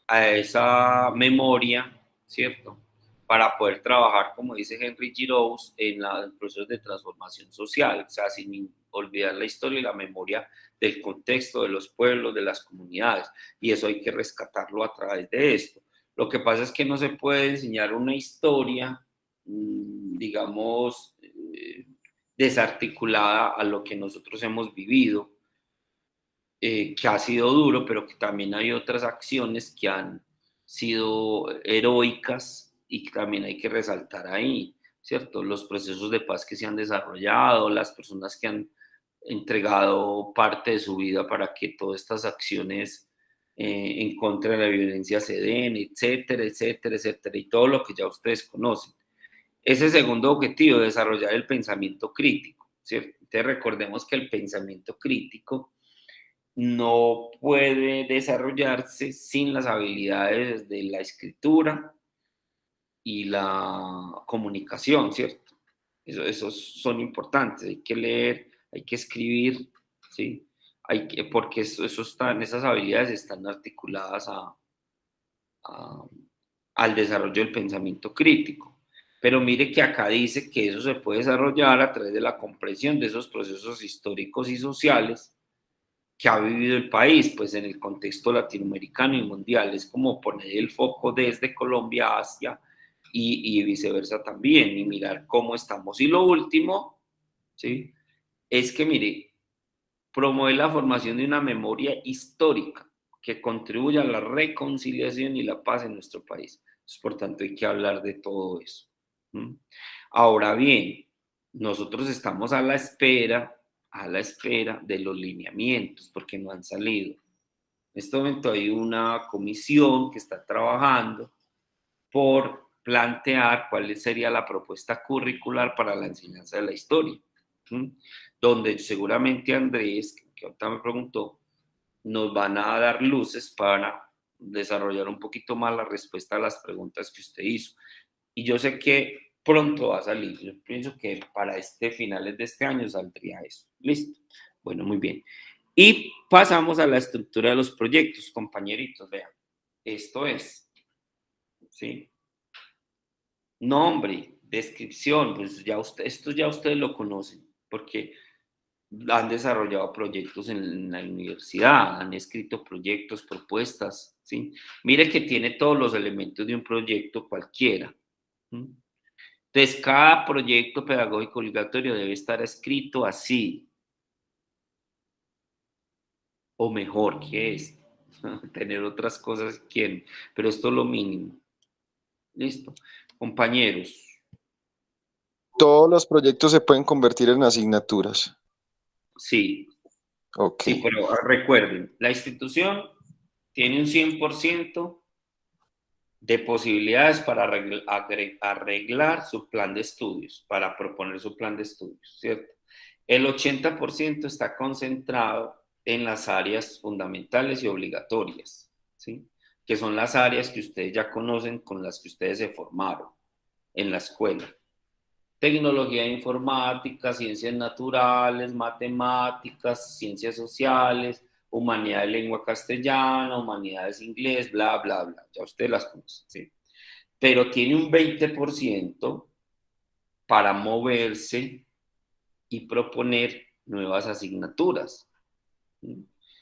a esa memoria, ¿cierto? Para poder trabajar, como dice Henry Giroux, en el proceso de transformación social, o sea, sin olvidar la historia y la memoria del contexto de los pueblos, de las comunidades, y eso hay que rescatarlo a través de esto. Lo que pasa es que no se puede enseñar una historia, digamos, desarticulada a lo que nosotros hemos vivido, que ha sido duro, pero que también hay otras acciones que han sido heroicas y que también hay que resaltar ahí, ¿cierto? Los procesos de paz que se han desarrollado, las personas que han entregado parte de su vida para que todas estas acciones en contra de la violencia se den, etcétera, etcétera, etcétera, y todo lo que ya ustedes conocen. Ese segundo objetivo, desarrollar el pensamiento crítico, ¿cierto? Entonces recordemos que el pensamiento crítico no puede desarrollarse sin las habilidades de la escritura y la comunicación, ¿cierto? Esos son importantes, hay que leer, hay que escribir, ¿sí? Porque esas habilidades están articuladas al desarrollo del pensamiento crítico. Pero mire que acá dice que eso se puede desarrollar a través de la comprensión de esos procesos históricos y sociales que ha vivido el país, pues en el contexto latinoamericano y mundial. Es como poner el foco desde Colombia hacia y viceversa también, y mirar cómo estamos. Y lo último, ¿sí? Es que, mire, promueve la formación de una memoria histórica que contribuya a la reconciliación y la paz en nuestro país. Entonces, por tanto, hay que hablar de todo eso. Ahora bien, nosotros estamos a la espera de los lineamientos, porque no han salido. En este momento hay una comisión que está trabajando por plantear cuál sería la propuesta curricular para la enseñanza de la historia, donde seguramente Andrés, que ahorita me preguntó, nos van a dar luces para desarrollar un poquito más la respuesta a las preguntas que usted hizo. Y yo sé que pronto va a salir. Yo pienso que para finales de este año saldría eso. Listo. Bueno, muy bien. Y pasamos a la estructura de los proyectos, compañeritos. Vean, esto es, ¿sí? Nombre, descripción, pues esto ya ustedes lo conocen, porque han desarrollado proyectos en la universidad, han escrito proyectos, propuestas, ¿sí? Mire que tiene todos los elementos de un proyecto cualquiera. Entonces, cada proyecto pedagógico obligatorio debe estar escrito así, o mejor que esto. Tener otras cosas que quieren, pero esto es lo mínimo. Listo. Compañeros.
Todos los proyectos se pueden convertir en asignaturas.
Sí.
Ok.
Sí, pero recuerden, la institución tiene un 100% de posibilidades para arreglar su plan de estudios, para proponer su plan de estudios, ¿cierto? El 80% está concentrado en las áreas fundamentales y obligatorias, ¿sí? Que son las áreas que ustedes ya conocen, con las que ustedes se formaron en la escuela. Tecnología informática, ciencias naturales, matemáticas, ciencias sociales, humanidades lengua castellana, humanidades inglés, bla, bla, bla. Ya ustedes las conocen, ¿sí? Pero tiene un 20% para moverse y proponer nuevas asignaturas.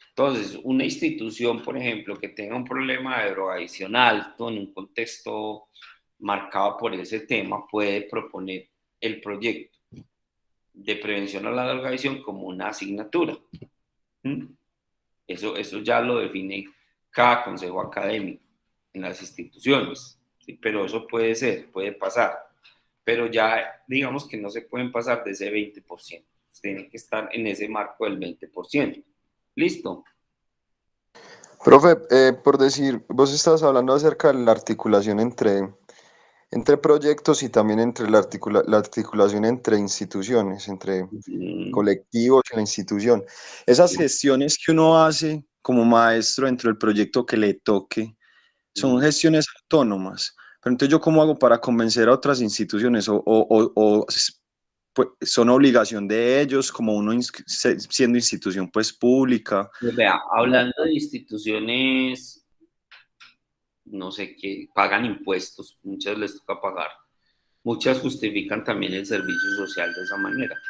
Entonces, una institución, por ejemplo, que tenga un problema de drogadicción alto en un contexto marcado por ese tema, puede proponer el proyecto de prevención a la drogadicción como una asignatura. Eso ya lo define cada consejo académico en las instituciones, ¿sí? Pero eso puede pasar, pero ya digamos que no se pueden pasar de ese 20%, tienen que estar en ese marco del 20%. ¿Listo?
Profe, por decir, vos estás hablando acerca de la articulación entre proyectos y también entre la articulación entre instituciones, entre colectivos y la institución. Esas gestiones que uno hace como maestro dentro del proyecto que le toque, son gestiones autónomas. Pero entonces, ¿yo cómo hago para convencer a otras instituciones? ¿O pues, son obligación de ellos, como uno siendo institución pues pública?
Pues vea, hablando de instituciones, no sé, que pagan impuestos, muchas les toca pagar. Muchas justifican también el servicio social de esa manera,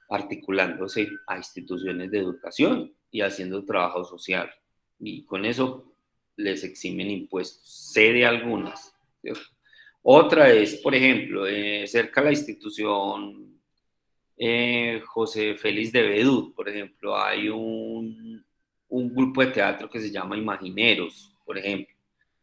articulándose a instituciones de educación y haciendo trabajo social. Y con eso les eximen impuestos. Sé de algunas, ¿cierto? Otra es, por ejemplo, cerca de la institución José Félix de Bedut, por ejemplo, hay un grupo de teatro que se llama Imagineros, por ejemplo.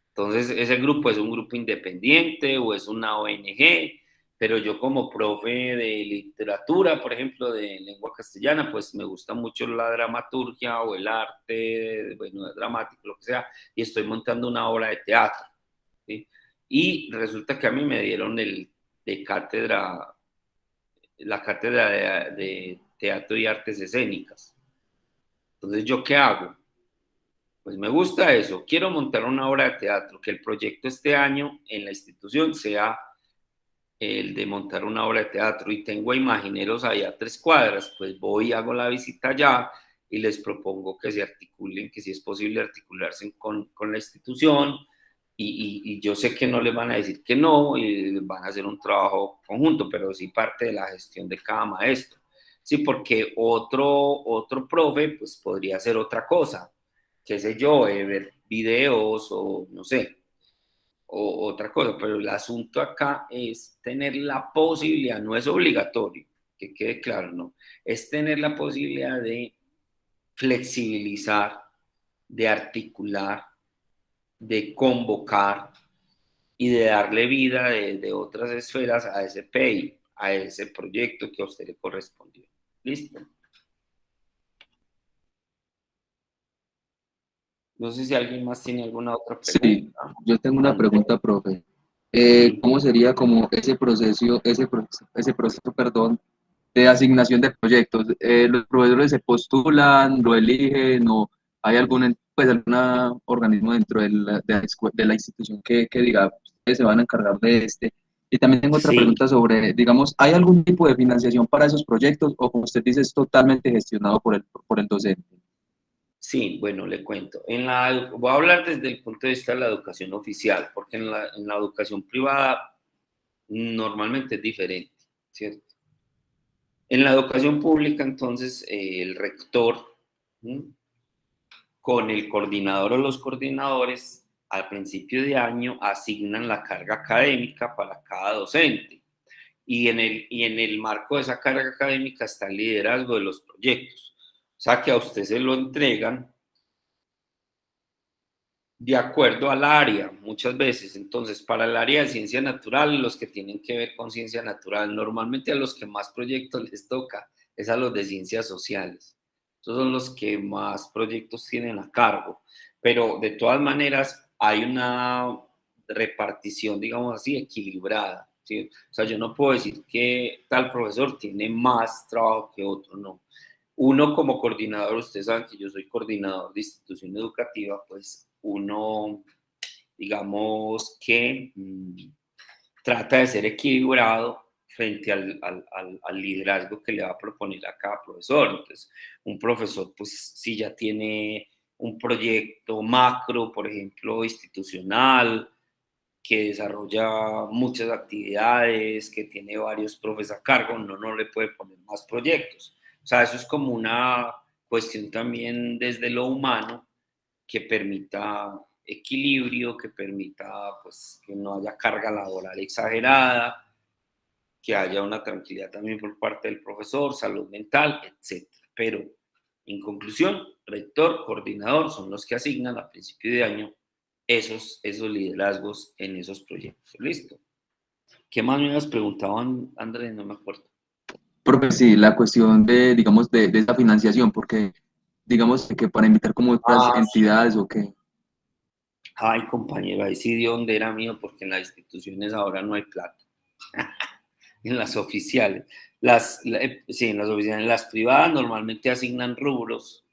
Entonces, ese grupo es un grupo independiente o es una ONG, pero yo como profe de literatura, por ejemplo, de lengua castellana, pues me gusta mucho la dramaturgia o el arte, bueno, dramático, lo que sea, y estoy montando una obra de teatro, ¿sí? Y resulta que a mí me dieron de cátedra, la cátedra de teatro y artes escénicas. Entonces, ¿yo qué hago? Pues me gusta eso, quiero montar una obra de teatro, que el proyecto este año en la institución sea el de montar una obra de teatro y tengo a imagineros allá a 3 cuadras, pues voy, hago la visita allá y les propongo que se articulen, que si es posible articularse con la institución y yo sé que no les van a decir que no y van a hacer un trabajo conjunto, pero sí parte de la gestión de cada maestro. Sí, porque otro profe pues podría hacer otra cosa, qué sé yo, ver videos o no sé, o otra cosa, pero el asunto acá es tener la posibilidad, no es obligatorio, que quede claro, no, es tener la posibilidad de flexibilizar, de articular, de convocar y de darle vida de otras esferas a ese PEI, a ese proyecto que a usted le correspondió. ¿Listo? No sé si alguien más tiene alguna otra
Sí,
pregunta.
yo tengo una
Andrés.
pregunta, profe.
Sí.
¿Cómo sería como ese proceso, perdón, de asignación de proyectos? ¿Los proveedores se postulan, lo eligen o hay pues, algún organismo dentro de la institución que diga, ustedes se van a encargar de este? Y también tengo otra
Sí,
pregunta sobre, digamos, ¿hay algún tipo de financiación para esos proyectos o como usted dice es totalmente gestionado por el docente?
sí, bueno, le cuento. Voy a hablar desde el punto de vista de la educación oficial, porque en la educación privada normalmente es diferente, ¿cierto? En la educación pública, entonces, el rector, ¿m?, con el coordinador o los coordinadores, al principio de año asignan la carga académica para cada docente. Y en el marco de esa carga académica está el liderazgo de los proyectos. O sea que a usted se lo entregan de acuerdo al área, muchas veces. Entonces, para el área de ciencia natural, los que tienen que ver con ciencia natural, normalmente a los que más proyectos les toca es a los de ciencias sociales. Esos son los que más proyectos tienen a cargo. Pero de todas maneras, hay una repartición, digamos así, equilibrada, ¿sí? O sea, yo no puedo decir que tal profesor tiene más trabajo que otro, no. Uno como coordinador, ustedes saben que yo soy coordinador de institución educativa, pues uno, digamos que trata de ser equilibrado frente al liderazgo que le va a proponer a cada profesor. Entonces, un profesor, pues si ya tiene un proyecto macro, por ejemplo, institucional, que desarrolla muchas actividades, que tiene varios profes a cargo, uno no le puede poner más proyectos. O sea, eso es como una cuestión también desde lo humano que permita equilibrio, que permita pues que no haya carga laboral exagerada, que haya una tranquilidad también por parte del profesor, salud mental, etc. Pero en conclusión, rector, coordinador son los que asignan a principio de año esos liderazgos en esos proyectos. ¿Listo? ¿Qué más me habías preguntado, Andrés? No me acuerdo.
Profe, sí, la cuestión de, digamos, de esa financiación, porque, digamos, que para invitar como otras
Sí.
entidades o qué.
Ay, compañero, ahí sí dio donde era mío, porque en las instituciones ahora no hay plata. En las oficiales. Sí, en las oficiales. En las privadas normalmente asignan rubros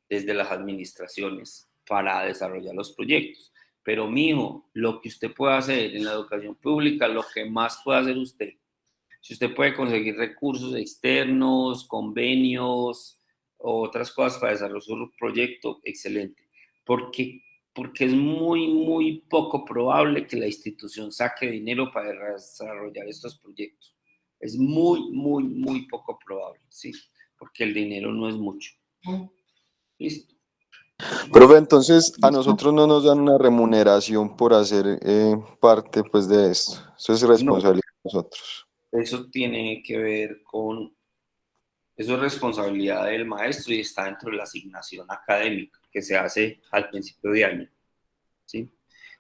desde las administraciones para desarrollar los proyectos. Pero, mijo, lo que usted puede hacer en la educación pública, lo que más puede hacer usted, si usted puede conseguir recursos externos, convenios, o otras cosas para desarrollar su proyecto, excelente. Porque, porque es muy, muy poco probable que la institución saque dinero para desarrollar estos proyectos. Es muy, muy, muy poco probable, sí, porque el dinero no es mucho. Listo.
Profe, entonces a
Listo.
nosotros no nos dan una remuneración por hacer parte pues de esto. Eso es
No,
responsabilidad de nosotros.
eso tiene que ver con, eso es responsabilidad del maestro y está dentro de la asignación académica que se hace al principio de año, ¿sí?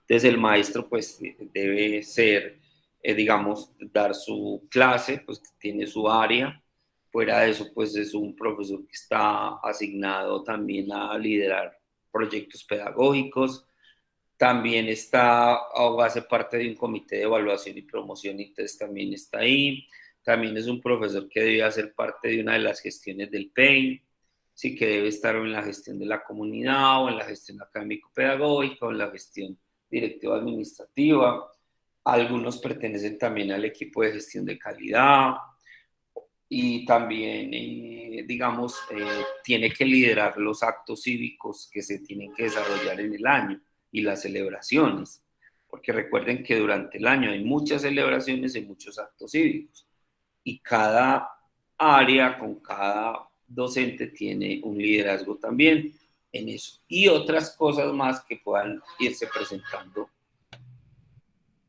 Entonces el maestro pues debe ser, digamos, dar su clase, pues tiene su área. Fuera de eso, pues es un profesor que está asignado también a liderar proyectos pedagógicos También está, o hace parte de un comité de evaluación y promoción, y entonces también está ahí. También es un profesor que debe hacer parte de una de las gestiones del PEI, sí, que debe estar en la gestión de la comunidad, o en la gestión académico-pedagógica, o en la gestión directiva-administrativa. Algunos pertenecen también al equipo de gestión de calidad, y también, digamos, tiene que liderar los actos cívicos que se tienen que desarrollar en el año y las celebraciones, porque recuerden que durante el año hay muchas celebraciones y muchos actos cívicos, y cada área con cada docente tiene un liderazgo también en eso, y otras cosas más que puedan irse presentando.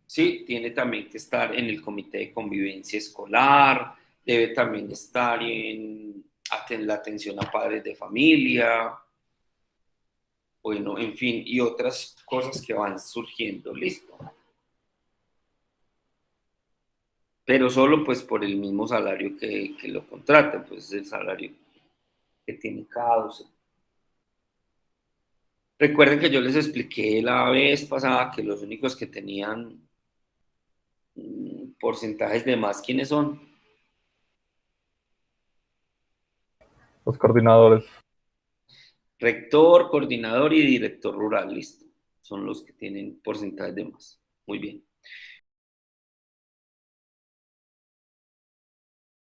Sí, tiene también que estar en el comité de convivencia escolar, debe también estar en la atención a padres de familia, bueno, en fin, y otras cosas que van surgiendo, listo. Pero solo pues por el mismo salario que lo contratan, pues es el salario que tiene cada docente. Recuerden que yo les expliqué la vez pasada que los únicos que tenían porcentajes de más, ¿quiénes son?
Los coordinadores.
Rector, coordinador y director rural, listo. Son los que tienen porcentajes de más. Muy bien.